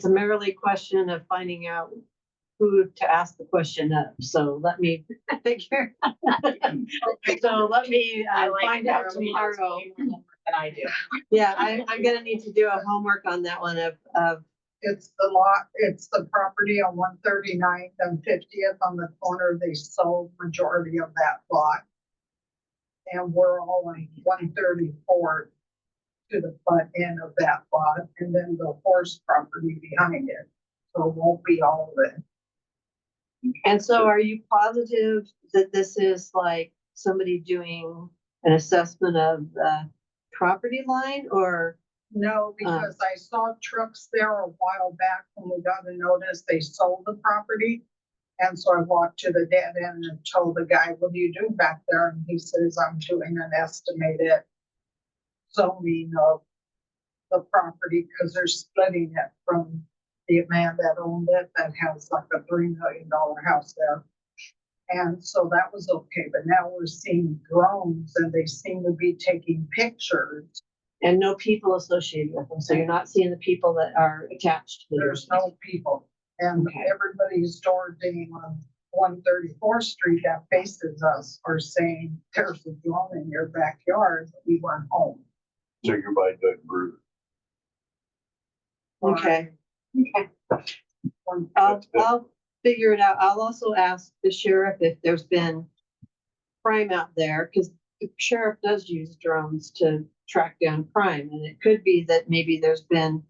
a merely question of finding out who to ask the like let me figure. So let me find out tomorrow. Than I do. Yeah, I'm gonna need to do a homework on that one of It's the lot, it's the property on 139th and 50th on the corner. They sold majority of that lot. And we're all on 134 to the butt end of that lot, and then the horse property behind it. So it won't be all of it. And so are you positive that this is like somebody doing an assessment of the property line or? No, because I saw trucks there a while back when we got a notice they sold the property. And so I walked to the dead end and told the guy, what do you do back there? And he says, I'm doing an estimated zoning of the property because they're splitting it from the man that owned it that has like a $3 million house there. And so that was okay, but now we're seeing drones and they seem to be taking pictures. And no people associated with them, so you're not seeing the people that are attached to the There's drones. no people. And Okay. everybody's door ding on 134th Street that faces us are saying there's a drone in your backyard, but we weren't home. So you're by Doug Brewer. Okay, One- I'll figure it out. I'll also ask the sheriff if there's been crime out there, because the sheriff does use drones to track down crime, and it could be that maybe there's been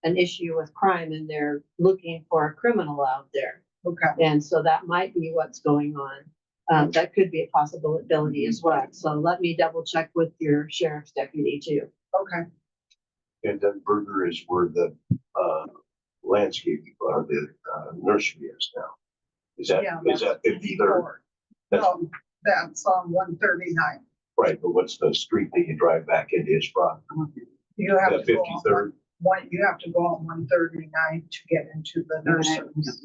an issue with crime and they're looking for a criminal out there. Okay, And so that might be what's going on. That could be a possibility as well. So let me double check with your sheriff's deputy too. okay. And Doug Berger is where the landscape or the nursery is now. Is that Yeah, 53rd? 54. No, that's on 139. Right, but what's the street that you drive back into his property? You have The to go on 53rd? you have to go on 139 to get into the nurseries.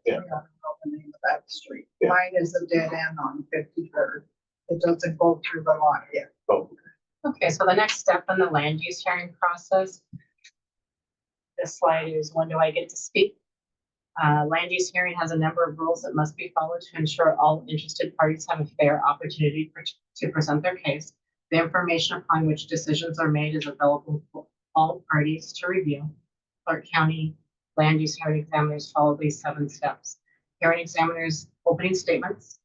Yeah. I don't know the name of that street. Yeah. Mine is a dead end on 53rd. It doesn't go through the lot yet. Oh, Okay, so the next step in the land use hearing process. This slide is when do I get to speak? Land use hearing has a number of rules that must be followed to ensure all interested parties have a fair opportunity to present their case. The information upon which decisions are made is available for all parties to review. Clark County land use hearing examiners follow these 7 steps. Hearing examiners opening statements.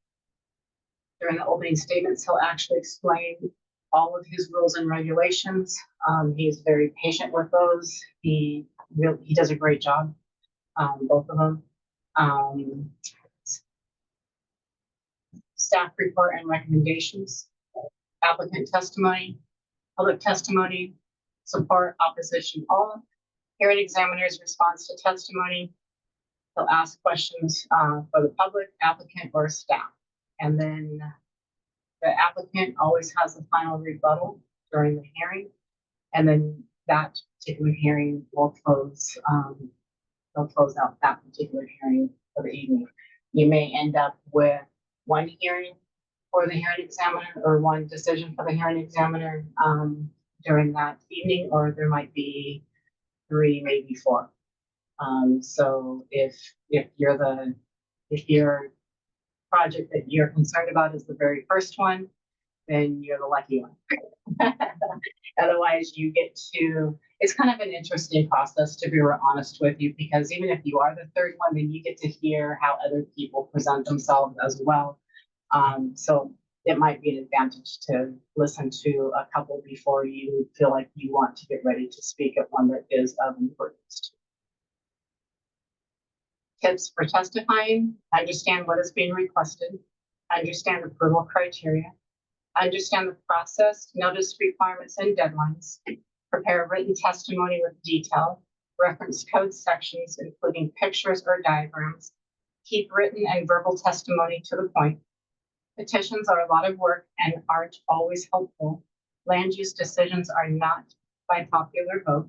During the opening statements, he'll actually explain all of his rules and regulations. He's very patient with those. He does a great job, both of them. Staff report and recommendations, applicant testimony, public testimony, support, opposition, all. Hearing examiner's response to testimony. He'll ask questions for the public, applicant, or staff. And then the applicant always has the final rebuttal during the hearing. And then that particular hearing will close, they'll close out that particular hearing for the evening. You may end up with 1 hearing for the hearing examiner or 1 decision for the hearing examiner during that evening, or there might be 3, maybe 4. So if your project that you're concerned about is the very first one, then you're the lucky one. Otherwise, it's kind of an interesting process, to be honest with you, because even if you are the 3rd one, then you get to hear how other people present themselves as well. So it might be an advantage to listen to a couple before you feel like you want to get ready to speak at one that is of importance. Tips for testifying: understand what is being requested, understand approval criteria, understand the process, notice requirements and deadlines, prepare written testimony with detail, reference code sections, including pictures or diagrams. Keep written and verbal testimony to the point. Petitions are a lot of work and aren't always helpful. Land use decisions are not by popular vote.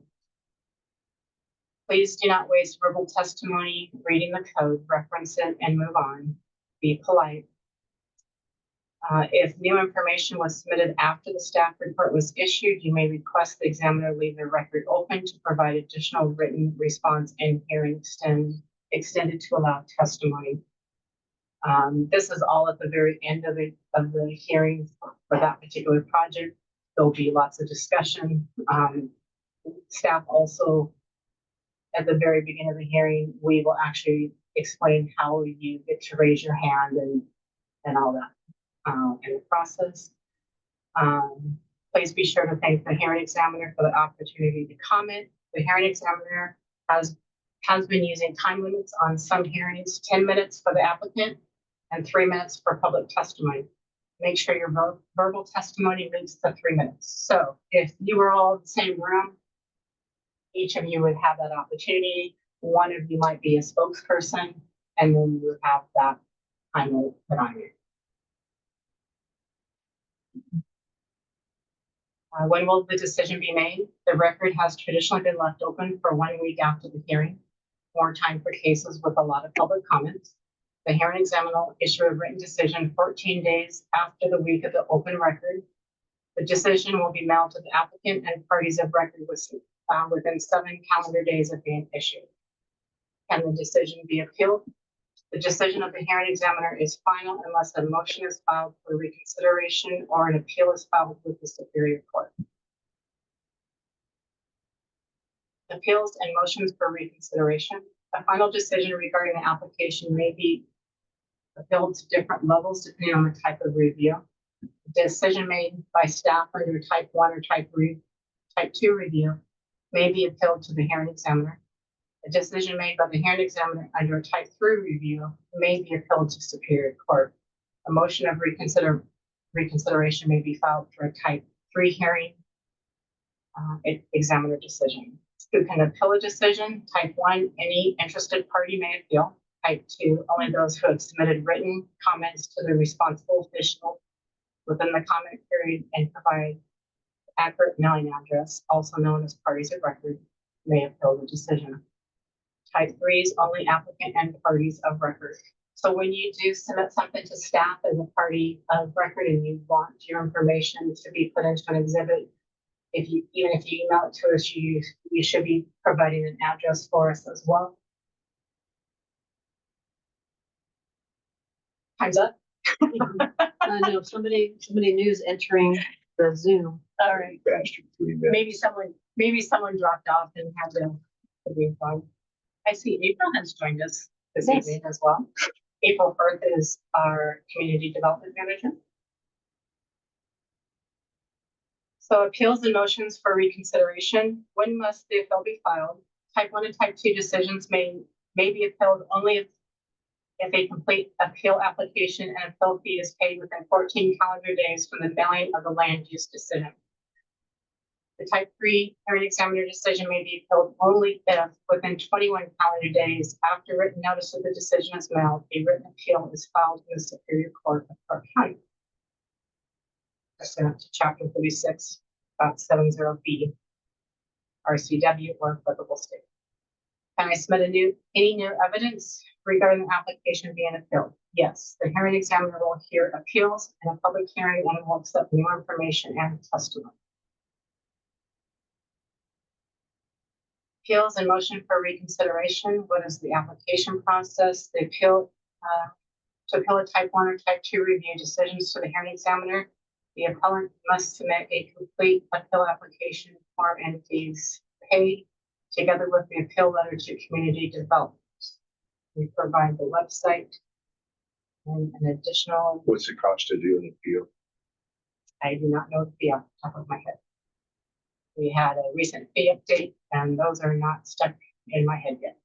Please do not waste verbal testimony reading the code, reference it, and move on. Be polite. If new information was submitted after the staff report was issued, you may request the examiner leave the record open to provide additional written response and hearing extended to allow testimony. This is all at the very end of the hearing for that particular project. There'll be lots of discussion. Staff also, at the very beginning of the hearing, we will actually explain how you get to raise your hand and all that in the process. Please be sure to thank the hearing examiner for the opportunity to comment. The hearing examiner has been using time limits on some hearings, 10 minutes for the applicant and 3 minutes for public testimony. Make sure your verbal testimony meets the 3 minutes. So if you were all in the same room, each of you would have that opportunity. One of you might be a spokesperson, and then you would have that time limit put on you. When will the decision be made? The record has traditionally been left open for 1 week after the hearing, more time for cases with a lot of public comments. The hearing examiner will issue a written decision 14 days after the week of the open record. The decision will be mailed to the applicant and parties of record within 7 calendar days of being issued. Can the decision be appealed? The decision of the hearing examiner is final unless a motion is filed for reconsideration or an appeal is filed with the Superior Court. Appeals and motions for reconsideration. A final decision regarding the application may be appealed to different levels depending on the type of review. The decision made by staff under type 1 or type 2 review may be appealed to the hearing examiner. A decision made by the hearing examiner under a type 3 review may be appealed to Superior Court. A motion of reconsideration may be filed for a type 3 hearing examiner decision. Who can appeal a decision? Type 1, any interested party may appeal. Type 2, only those who have submitted written comments to the responsible official within the comment period and provide accurate mailing address, also known as parties of record, may appeal the decision. Type 3 is only applicant and parties of record. So when you do submit something to staff as a party of record and you want your information to be put into an exhibit, even if you email it to us, you should be providing an address for us as well. Time's up. I know somebody new is entering the Zoom. All right. Faster, 3 minutes. Maybe someone dropped off and had to be fun. I see April has joined us this evening as well. April Firth is our community development manager. So appeals and motions for reconsideration. When must the appeal be filed? Type 1 and type 2 decisions may be appealed only if a complete appeal application and appeal fee is paid within 14 calendar days from the mailing of the land use decision. The type 3 hearing examiner decision may be appealed only if within 21 calendar days after written notice of the decision is mailed, a written appeal is filed in the Superior Court of Clark County. Pursuant to Chapter 36.70B, RCW or applicable state. Can I submit any new evidence regarding the application being appealed? Yes, the hearing examiner will hear appeals in a public hearing and will accept new information and testimony. Appeals and motion for reconsideration. What is the application process? The appeal to appeal a type 1 or type 2 review decisions to the hearing examiner. The appellant must submit a complete appeal application form and fees paid together with the appeal letter to community development. We provide the website and an additional. What's the cost to do an appeal? I do not know the fee off the top of my head. We had a recent fee update and those are not stuck in my head yet.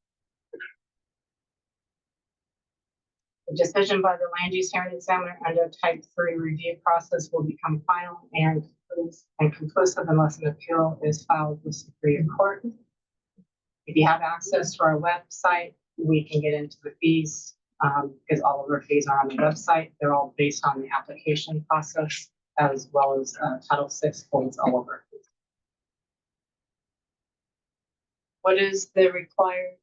The decision by the land use hearing examiner under type 3 review process will become final and conclusive unless an appeal is filed with Superior Court. If you have access to our website, we can get into the fees, because all of our fees are on the website. They're all based on the application process as well as, Title VI points all of our fees. What is required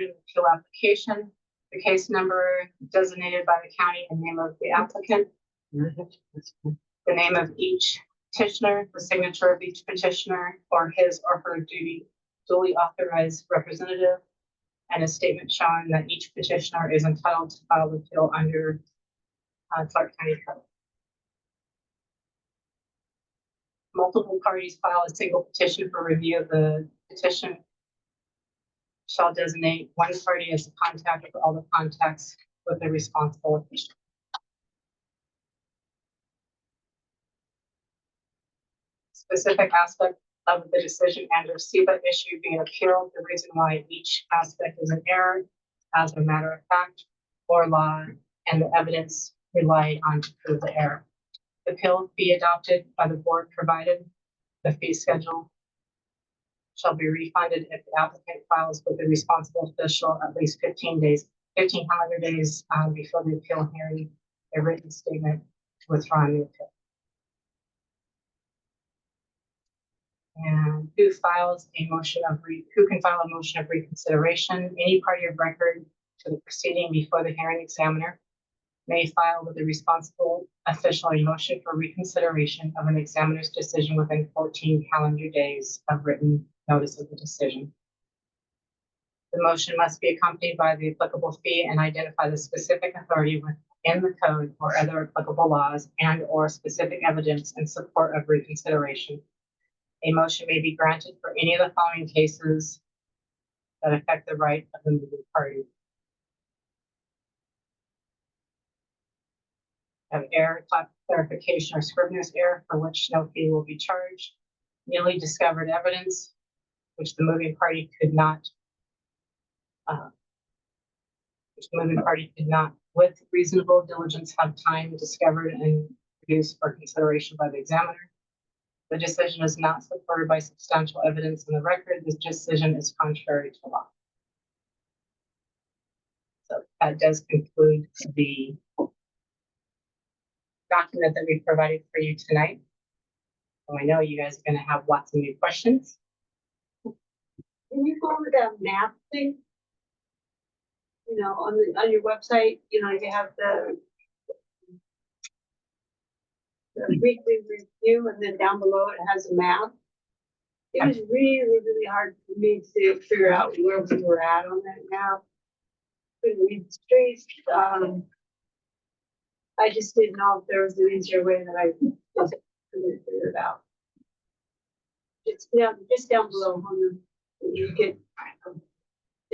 in the appeal application? The case number designated by the county and name of the applicant, the name of each petitioner, the signature of each petitioner, or his or her duly authorized representative, and a statement showing that each petitioner is entitled to file the appeal under Clark County Code. Multiple parties file a single petition for review of the petition shall designate one party as the contact for all the contacts with the responsible official. Specific aspect of the decision and or SEBA issue being appealed, the reason why each aspect is an error as a matter of fact or law, and the evidence relied on to prove the error. The appeal be adopted by the board provided the fee schedule shall be refunded if the applicant files with the responsible official at least 15 calendar days before the appeal hearing, a written statement to withdraw the appeal. And who can file a motion of reconsideration? Any party of record to the proceeding before the hearing examiner may file with the responsible official a motion for reconsideration of an examiner's decision within 14 calendar days of written notice of the decision. The motion must be accompanied by the applicable fee and identify the specific authority within the code or other applicable laws and or specific evidence in support of reconsideration. A motion may be granted for any of the following cases that affect the right of the moving party. Have error, clarification, or scrivener's error for which no fee will be charged. Newly discovered evidence which the moving party could not, with reasonable diligence, have time discovered and produced for consideration by the examiner. The decision is not supported by substantial evidence in the record. This decision is contrary to law. So that does conclude the document that we provided for you tonight. So I know you guys are going to have lots of new questions. Can you go over that map thing? You know, on your website, you know, you have the weekly review, and then down below it has a map. It was really, really hard for me to figure out where we were at on that map. Couldn't read the streets. I just didn't know if there was an easier way that I just couldn't figure it out. It's just down below on the, when you get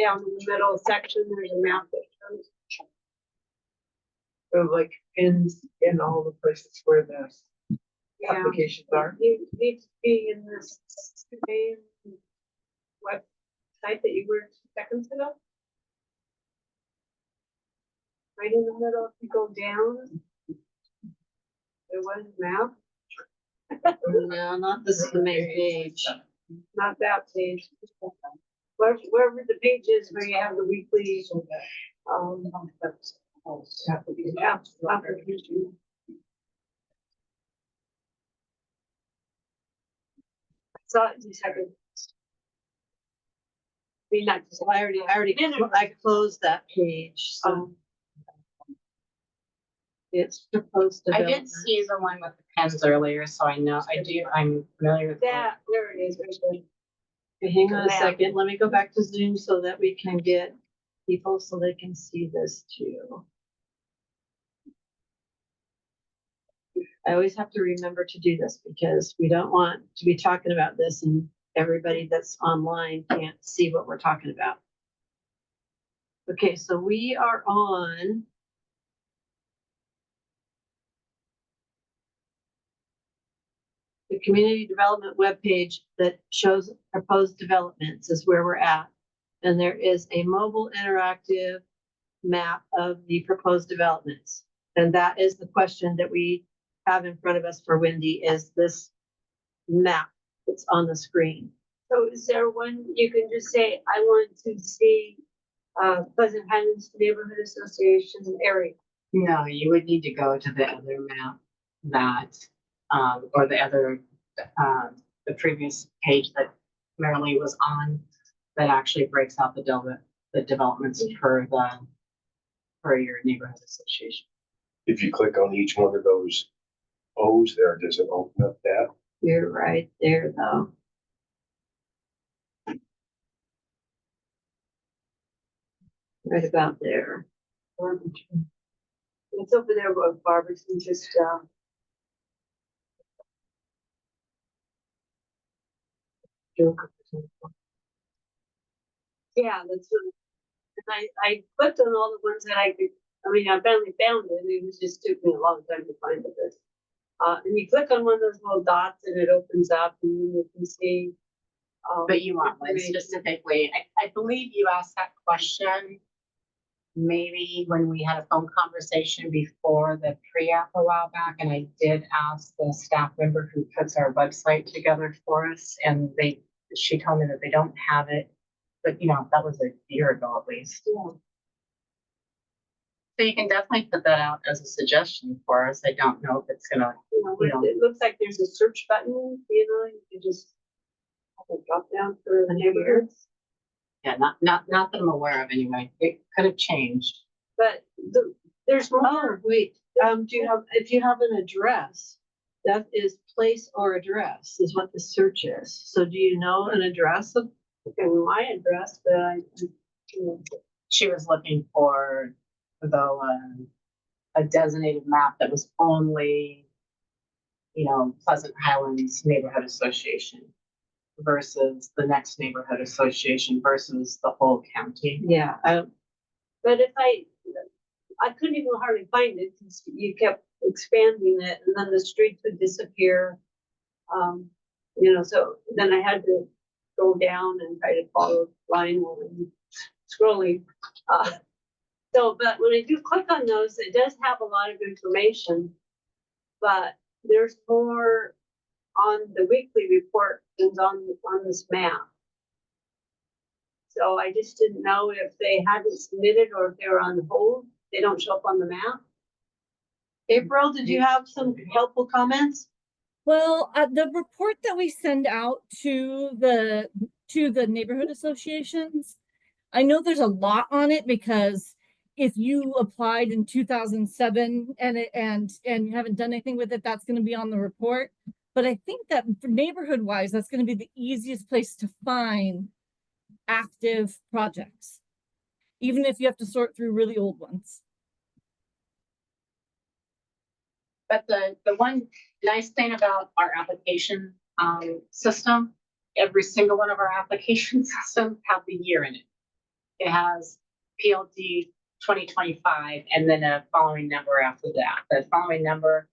down in the middle section, there's a map that shows. So like in all the places where the Yeah. applications are. You need to be in this main website that you were 2 seconds ago. Right in the middle, if you go down, there was a map, No, not this is the main page. not that page. Wherever the page is where you have the weekly, yeah, application. Saw it in 2 seconds. I mean, not just, I closed that page, so. It's proposed I development. did see the one with the pens earlier, so I'm familiar with that. that, there it is, right there. Okay, hang on a Map. second, let me go back to Zoom so that we can get people so they can see this too. I always have to remember to do this because we don't want to be talking about this and everybody that's online can't see what we're talking about. Okay, so we are on the community development webpage that shows proposed developments is where we're at. And there is a mobile interactive map of the proposed developments. And that is the question that we have in front of us for Wendy, is this map that's on the screen. So is there one, you can just say, I want to see, Pleasant Highlands Neighborhood Association area. No, you would need to go to the other map that, or the other, the previous page that Marilee was on, that actually breaks out the developments for your neighborhood association. If you click on each one of those O's there, does it open up that? You're right there, though. Right about there. It's over there where Barbara's just, yeah, that's what, and I clicked on all the ones that I could, I mean, I finally found it, it was just took me a long time to find it. And you click on one of those little dots and it opens up and then you can see. But you want one information. specifically. I believe you asked that question maybe when we had a phone conversation before the pre-app a while back, and I did ask the staff member who puts our website together for us, and she told me that they don't have it, but you know, that was a year ago at least. Yeah. So you can definitely put that out as a suggestion for us. I don't know if it's gonna, You know, it looks like there's a search button, you know, you can just have a drop down for the neighborhoods. yeah, not that I'm aware of anyway. It could have changed. But there's Oh, more. wait, if you have an address, that is place or address is what the search is. So do you know an address of? In my address, but you know, She was looking for a designated map that was only, you know, Pleasant Highlands Neighborhood Association versus the next neighborhood association versus the whole county. Yeah, but if I couldn't even hardly find it because you kept expanding it and then the streets would disappear. You know, so then I had to go down and try to follow line while I'm scrolling. So, but when I do click on those, it does have a lot of information, but there's more on the weekly report than on this map. So I just didn't know if they hadn't submitted or if they were on hold. They don't show up on the map. April, did you have some helpful comments? Well, the report that we send out to the neighborhood associations, I know there's a lot on it because if you applied in 2007 and you haven't done anything with it, that's going to be on the report. But I think that for neighborhood wise, that's going to be the easiest place to find active projects, even if you have to sort through really old ones. But the one nice thing about our application system, every single one of our application systems have the year in it. It has PLD 2025 and then a following number after that. The following number,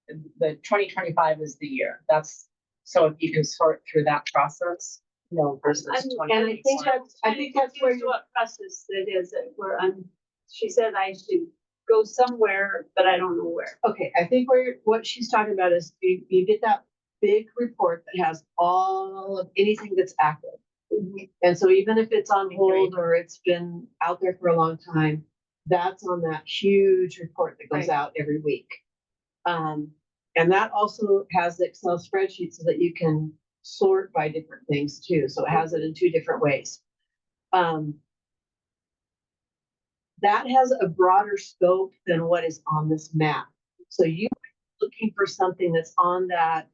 the 2025 is the year. That's so if you can sort through that process, you know, versus And 2024. I think that's where you. What process it is that where she said I should go somewhere, but I don't know where. Okay, I think what she's talking about is you get that big report that has all of anything that's active. And so even if it's on hold or it's been out there for a long time, that's on that huge report that goes out every week. And that also has the Excel spreadsheet so that you can sort by different things too. So it has it in two different ways. That has a broader scope than what is on this map. So you're looking for something that's on that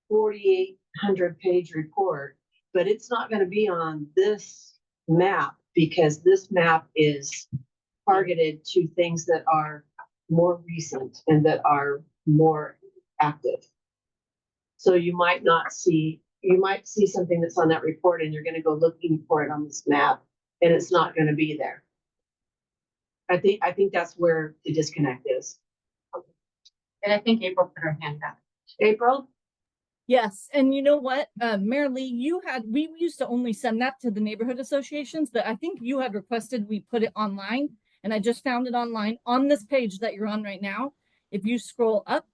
4,800 page report, but it's not going to be on this map because this map is targeted to things that are more recent and that are more active. So you might see something that's on that report and you're going to go looking for it on this map and it's not going to be there. I think that's where the disconnect is. And I think April put her hand up. April? Yes, and you know what, Marilee, we used to only send that to the neighborhood associations, but I think you had requested we put it online, and I just found it online on this page that you're on right now. If you scroll up,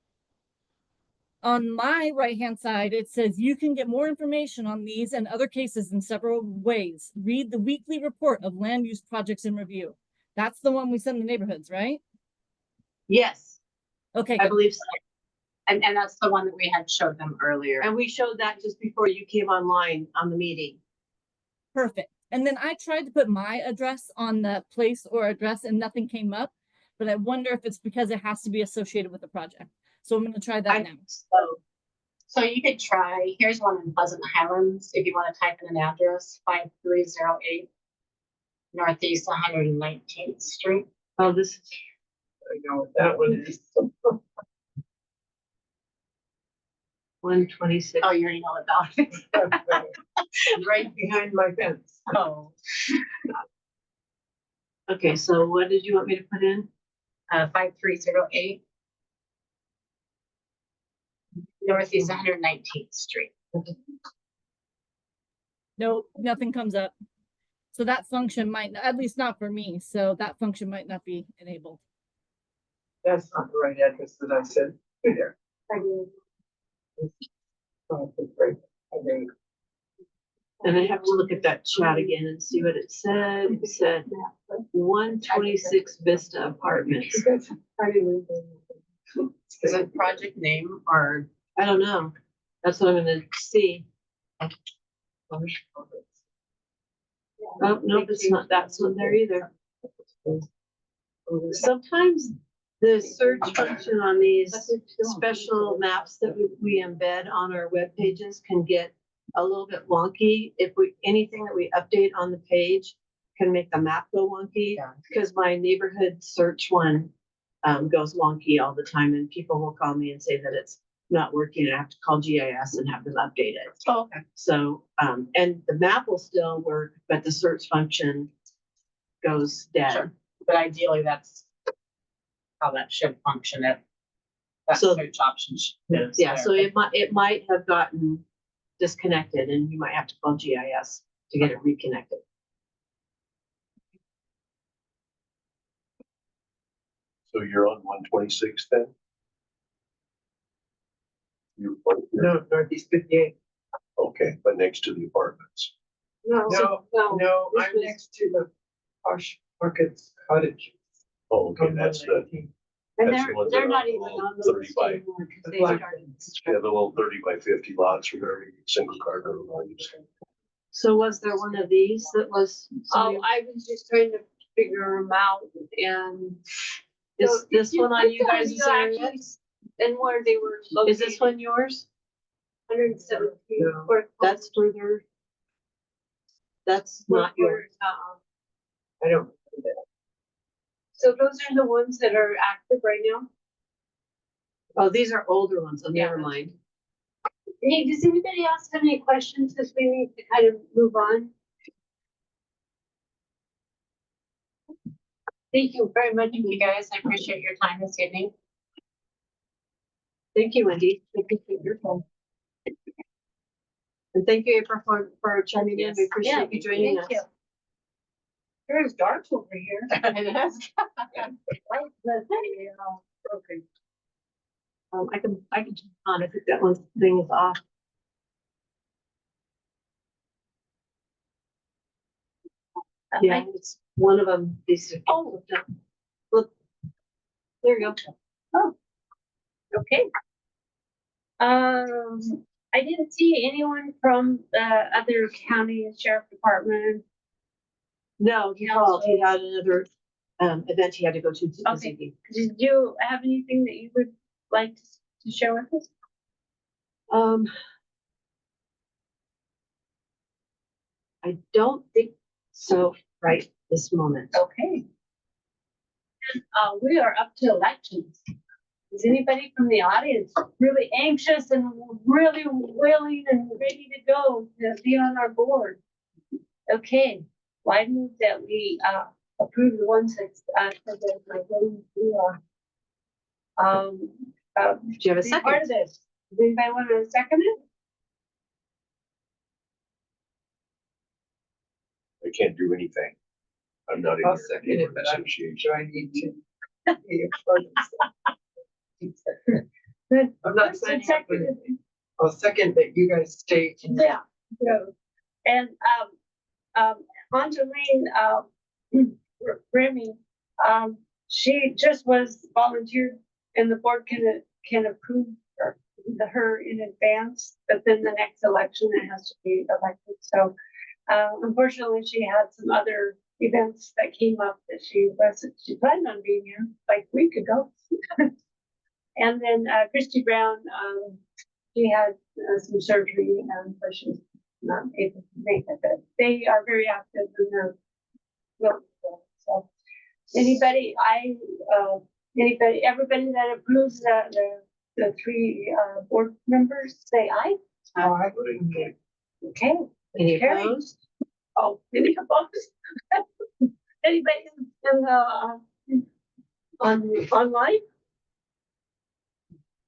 On my right-hand side, it says you can get more information on these and other cases in several ways. Read the weekly report of land use projects in review. That's the one we send the neighborhoods, right? Yes, Okay, I good. believe so. And that's the one that we had showed them earlier. And we showed that just before you came online on the meeting. Perfect. And then I tried to put my address on the place or address and nothing came up, but I wonder if it's because it has to be associated with the project. So I'm gonna try that now. So you could try, here's one in Pleasant Highlands, if you want to type in an address, 5308 Northeast 119th Street. Oh, this is. I know what that one is. 126. Oh, you already know about it. Right behind my fence. Oh, Okay, so what did you want me to put in? 5308 Northeast 119th Street. Nope, nothing comes up. So that function might, at least not for me, so that function might not be enabled. That's not the right address that I said there. Oh, it's right. I think. And I have to look at that chat again and see what it said. It said 126 Vista Apartments. Is it project name or? I don't know. That's what I'm gonna see. Oh, nope, it's not, that's not there either. Sometimes the search function on these special maps that we embed on our web pages can get a little bit wonky. If anything that we update on the page can make the map go wonky, because my neighborhood search one goes wonky all the time, and people will call me and say that it's not working, and I have to call GIS and have them update it. Oh, okay. So, and the map will still work, but the search function goes dead. Sure. But ideally, that's how that should function if that So- search option is Yeah, there. so it might have gotten disconnected, and you might have to call GIS to get it reconnected. So you're on 126 then? You're, No, Northeast 58. okay, but next to the apartments. No, no, this I'm was- next to the Posh Markets Cottage. Oh, okay, on that's the, 119. And That's the ones they're that are not even all on the 30 list by- anymore, 'cause the they black started. yeah, the little 30 by 50 lots where every single car goes. So was there one of these that was? Oh, I was just trying to figure them out and. Is this one on you guys' You actually- area? And where they were located. Is this one yours? 117. No. That's further. That's not yours. I don't. know that. So those are the ones that are active right now? Oh, these are older ones, so never Yeah. mind. Hey, does anybody else have any questions as we need to kind of move on? Thank you very much, You guys, I appreciate your time this evening. Thank you, Wendy. Thank you for your time. And thank you for chiming in. We appreciate you joining us. Thank you. There's dark over here. It is. Okay. I can turn on, I think that one thing is off. Yeah, it's one of them. These. Oh, look. There you go. Okay. I didn't see anyone from the other county sheriff department. No, he called. He had another event he had to go to this Okay. evening. Did you have anything that you would like to share with us? I don't think so right this moment. Okay. We are up to elections. Is anybody from the audience really anxious and really willing and ready to go to be on our board? Okay, well, I move that we approve the ones that's for the like going to Do you have a be part of second? this. Does anybody want to second it? I can't do anything. I'm not in I'll your second it, neighborhood but I'm association. sure I need to. be a part of this. Good. I'm not First and signing up for second. I'll second that you guys stay in. Yeah, yeah. And, Angeline, Remy, she just was volunteered and the board can approve her in advance, but then the next election it has to be elected. So, unfortunately, she had some other events that came up that she planned on being here like a week ago. And then, Christy Brown, she had some surgery and so she's not able to make it, but they are very active and they're willing to go. So everybody that approves the three board members, say aye. Aye. Okay. Any Carried. opposed? Oh, any opposed? Anybody in the online?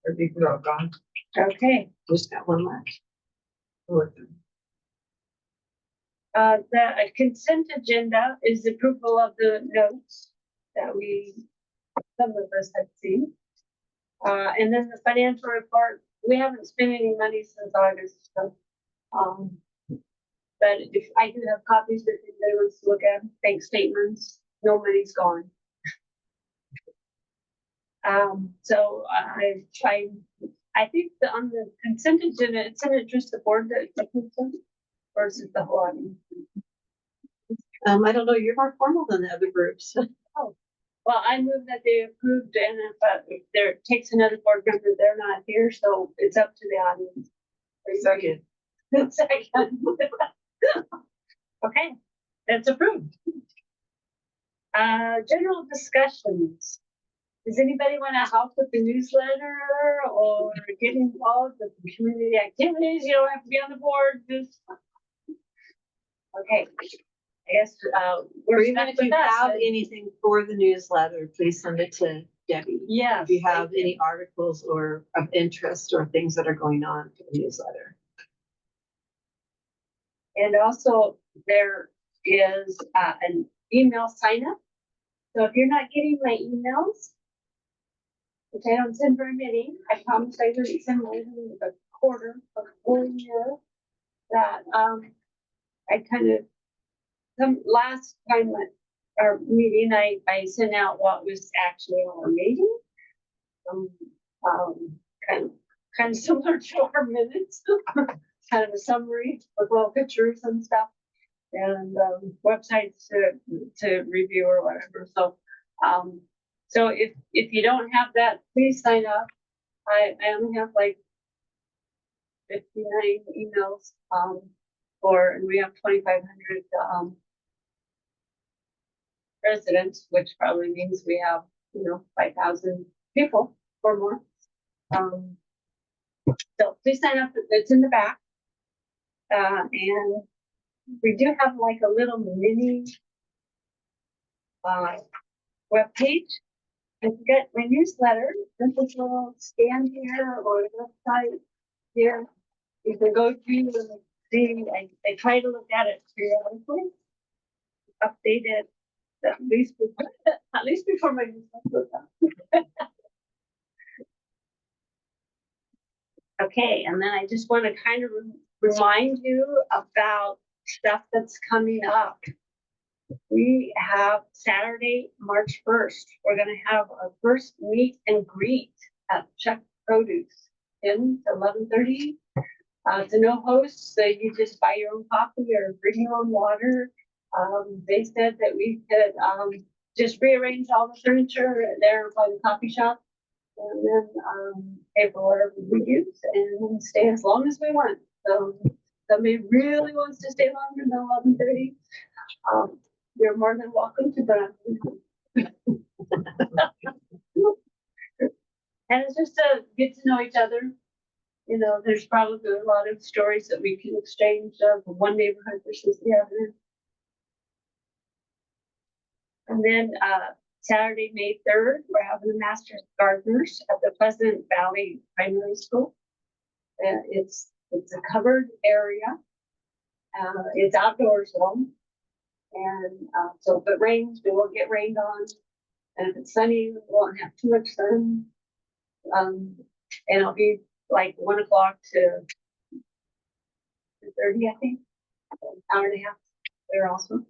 Or people are gone. Okay. Just got one left. The consent agenda is approval of the notes that some of us have seen. And then the financial report, we haven't spent any money since August, so, but if I do have copies if anybody wants to look at bank statements, no money's gone. So I think on the consent agenda, isn't it just the board that approves them? Or is it the whole audience? I don't know, you're more formal than the other groups. Well, I move that they approved, and if there takes another board member, they're not here, so it's up to the audience. Second. Second. Okay, that's approved. General discussions. Does anybody want to help with the newsletter or get involved with the community activities? You don't have to be on the board, just. Okay, I guess, Or we're even stuck if you with us. have anything for the newsletter, please send it to Debbie. Yeah. If you have any articles or of interest or things that are going on for the newsletter. And also there is an email sign up. So if you're not getting my emails, which I don't send very many, I promise I don't send more than a quarter of a whole year, that I kind of last time at our meeting, I sent out what was actually our meeting. Kind of similar to our minutes, kind of a summary with little pictures and stuff, and websites to review or whatever. So, so if you don't have that, please sign up. I only have like 59 emails, and we have 2,500 residents, which probably means we have 5,000 people or more. So please sign up. It's in the back, and we do have like a little mini web page. If you get my newsletter, there's this little stand here or the website here. You can go through and see. I try to look at it periodically, update it at least before my newsletter. Okay, and then I just want to kind of remind you about stuff that's coming up. We have Saturday, March 1st. We're going to have our first meet and greet at Chuck Produce in 11:30. It's a no host, so you just buy your own coffee or bring your own water. They said that we could just rearrange all the furniture there by the coffee shop. And then pay for whatever we use and stay as long as we want. So somebody really wants to stay longer than 11:30. You're more than welcome to that. And it's just to get to know each other. There's probably a lot of stories that we can exchange of one neighborhood versus the other. And then Saturday, May 3rd, we're having the Masters Gardeners at the Pleasant Valley Primary School. It's a covered area. It's outdoors though. And so if it rains, we won't get rained on. And if it's sunny, we won't have too much sun. And it'll be like 1 o'clock to 2:30, I think, an hour and a half. They're awesome.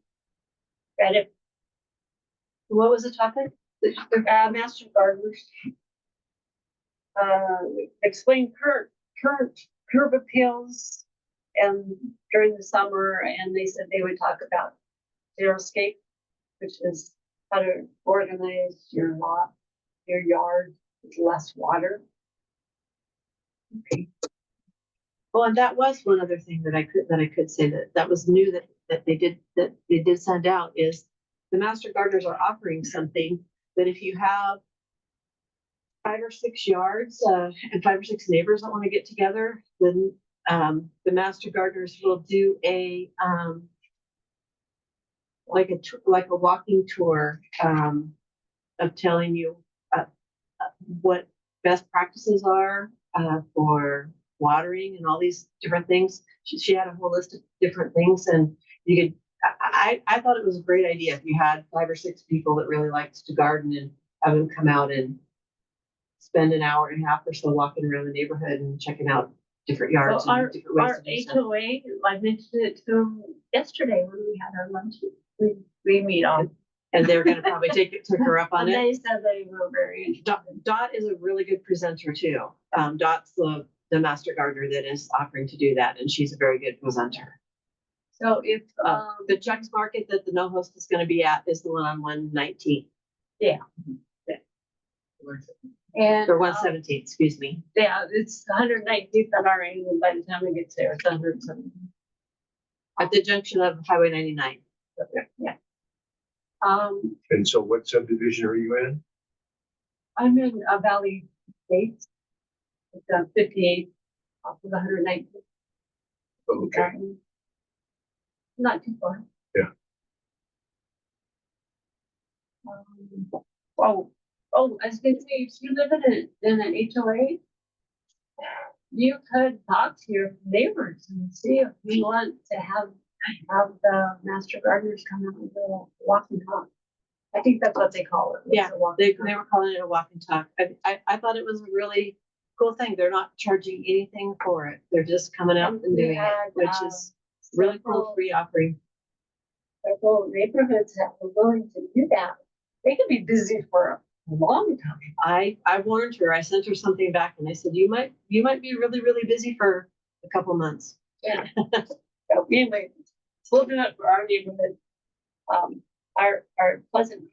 And if, What was the topic? Master Gardeners, explain current curb appeals and during the summer, and they said they would talk about xeriscape, which is how to organize your lot, your yard with less water. Well, and that was one other thing that I could say that was new that they did send out is the master gardeners are offering something that if you have 5 or 6 yards, and 5 or 6 neighbors that want to get together, then, the master gardeners will do like a walking tour, of telling you, what best practices are, for watering and all these different things. She had a whole list of different things, and you could, I thought it was a great idea if you had 5 or 6 people that really liked to garden and have them come out and spend an hour and a half or so walking around the neighborhood and checking out different yards Well, and different ways Our to do stuff. HOA, I mentioned it to them yesterday when we had our lunch. We meet on. And they're gonna probably take her up on And it. they said they were very interested. Dot is a really good presenter too. Dot's the master gardener that is offering to do that, and she's a very good presenter. So if, The Chuck's Market that the No Host is gonna be at is the one on 119, and. or 117, excuse me. Yeah, it's 119th on our end, and by the time it gets there, it's 117. At the junction of Highway 99. Yeah. And so what subdivision are you in? I'm in Valley Estates. It's 58 off of 119th. Okay, Not too far. Yeah. Oh, I was gonna say, if you live in an HOA, you could talk to your neighbors and see if you want to have the master gardeners come out and do a walk and talk. I think that's what they call it. Yeah, It's a walk They and talk. were calling it a walk and talk. I thought it was a really cool thing. They're not charging anything for it. They're just coming out and We doing it, had, which is really cool, several- free offering. Several neighborhoods that were willing to do that. They could be busy for a long time. I warned her, I sent her something back and I said, you might be really, really busy for a couple months. Yeah. So anyway, it's looking up for our neighborhood. Our Pleasant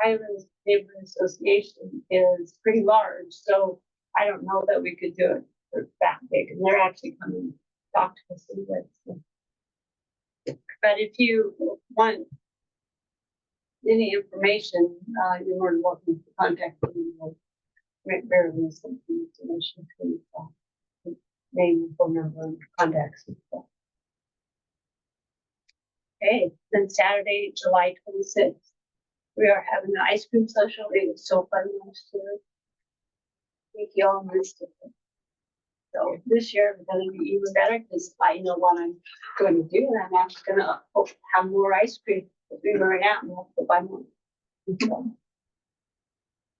Highlands Neighborhood Association is pretty large, so I don't know that we could do it for that big, and they're actually coming to talk to us anyway. So. But if you want any information, you're more than welcome to contact me. Barely some information to name, phone number, and contacts and stuff. Okay, then Saturday, July 26th, we are having an ice cream social. It was so fun last year. I think you all missed it. So this year we're gonna be even better because I know what I'm going to do, and I'm actually gonna have more ice cream. If we run out, and we'll have to buy more.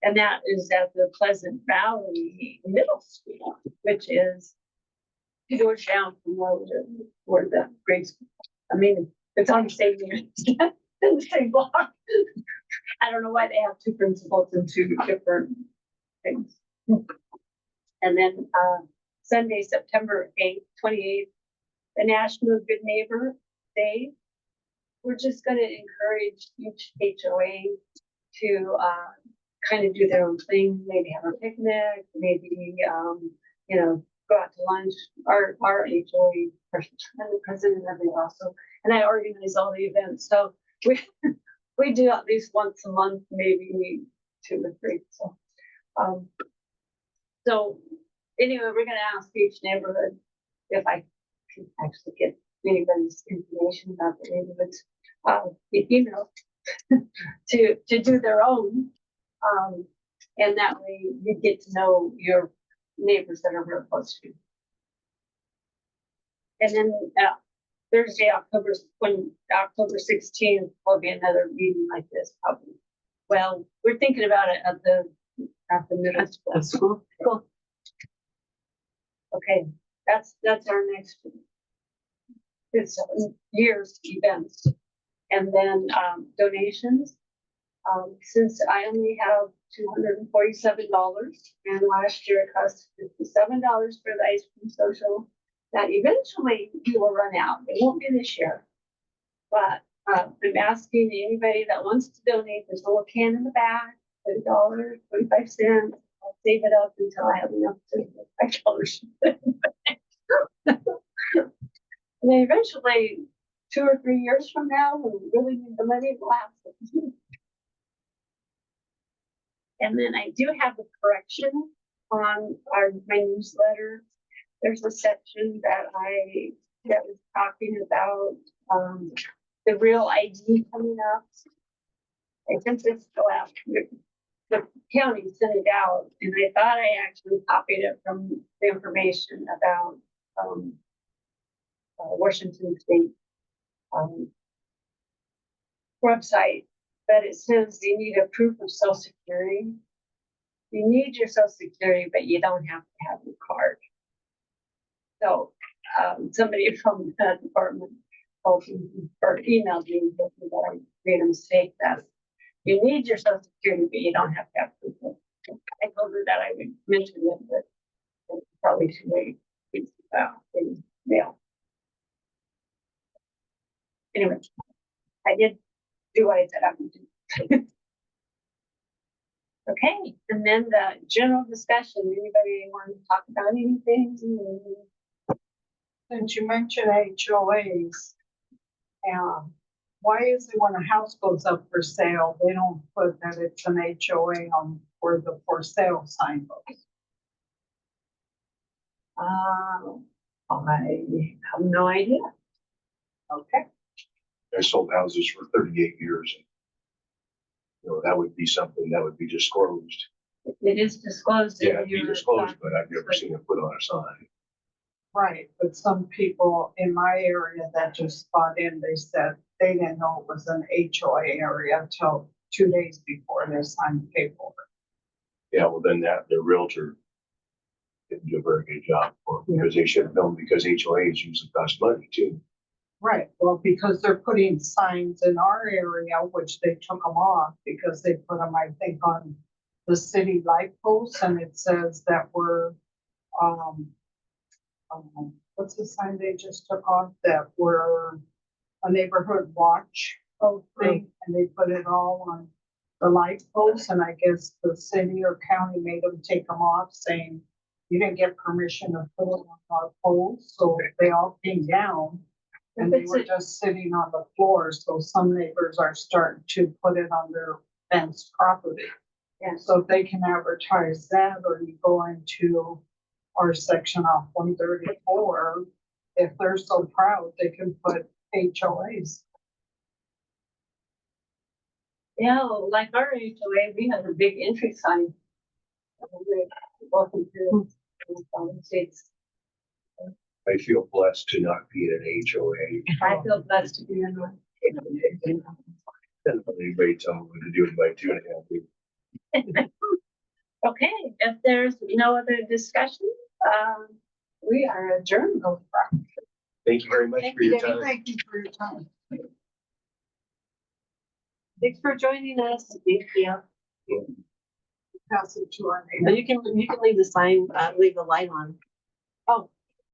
And that is at the Pleasant Valley Middle School, which is 2 doors down from where the grade school. I mean, it's on the same in the same block. I don't know why they have 2 principals and 2 different things. And then Sunday, September 28th, the National Good Neighbor Day. We're just going to encourage each HOA to kind of do their own thing, maybe have a picnic, maybe go out to lunch. Our HOA the president of it also, and I organize all the events. So we do at least once a month, maybe 2 or 3. So anyway, we're going to ask each neighborhood if I can actually get anybody's information about the neighborhoods, to do their own. And that way you get to know your neighbors that are real close to you. And then Thursday, October 16th will be another meeting like this probably. Well, we're thinking about it at the middle school. That's cool. Cool. Okay, that's our next. It's year's events. And then, donations. Since I only have $247, and last year it cost $57 for the ice cream social, that eventually we will run out. It won't be this year. But, I'm asking anybody that wants to donate, there's a little can in the back, $30, 25 cents. I'll save it up until I have enough to $5. And then eventually, 2 or 3 years from now, when we really need the money, we'll ask it. And then I do have a correction on my newsletter. There's a section that was talking about, the real ID coming up. I sent this out, the county sent it out, and I thought I actually copied it from the information about, Washington State, website, but it says you need a proof of social security. You need your social security, but you don't have to have your card. So, somebody from the department called me or emailed me that I made a mistake, that you need your social security, but you don't have to have proof of it. I told her that I would mention it, but it's probably too late. In mail. Anyway, I did do what I said I would do. Okay, and then the general discussion, anybody want to talk about anything? Since you mentioned HOAs, why is it when a house goes up for sale, they don't put that it's an HOA on where the for sale sign goes? I have no idea. Okay, I sold houses for 38 years. And, you know, that would be something that would be disclosed. It is disclosed. in Yeah, it'd be your disclosed, but I've never documents. seen it put on a sign. right, but some people in my area that just bought in, they said they didn't know it was an HOA area until 2 days before they signed the paperwork. Yeah, well, then the realtor didn't do a very good job for them, because they should have known, because HOAs usually cost money too. Right, well, because they're putting signs in our area, which they took them off because they put them, I think, on the city light posts, and it says that we're, what's the sign they just took off, that we're a neighborhood watch thing, and they put it all on the light posts, and I guess the city or county made them take them off, saying you didn't get permission to put it on our poles, so they all came down. And they were just sitting on the floor, so some neighbors are starting to put it on their fenced property. Yeah. So if they can advertise that, or you go into our section off 134, if they're so proud, they can put HOAs. Yeah, like our HOA, we have a big entry sign. Welcome to the States. I feel blessed to not be in an HOA. I feel blessed to be in one. Anybody tell me what to do in my 2.5 weeks. Okay, if there's no other discussion, we are adjourned. Thank you very much for your time. Thank you for your time. Thanks for joining us. Thank you. Pass it to our But neighbor. you can leave the sign, leave the light on. Oh,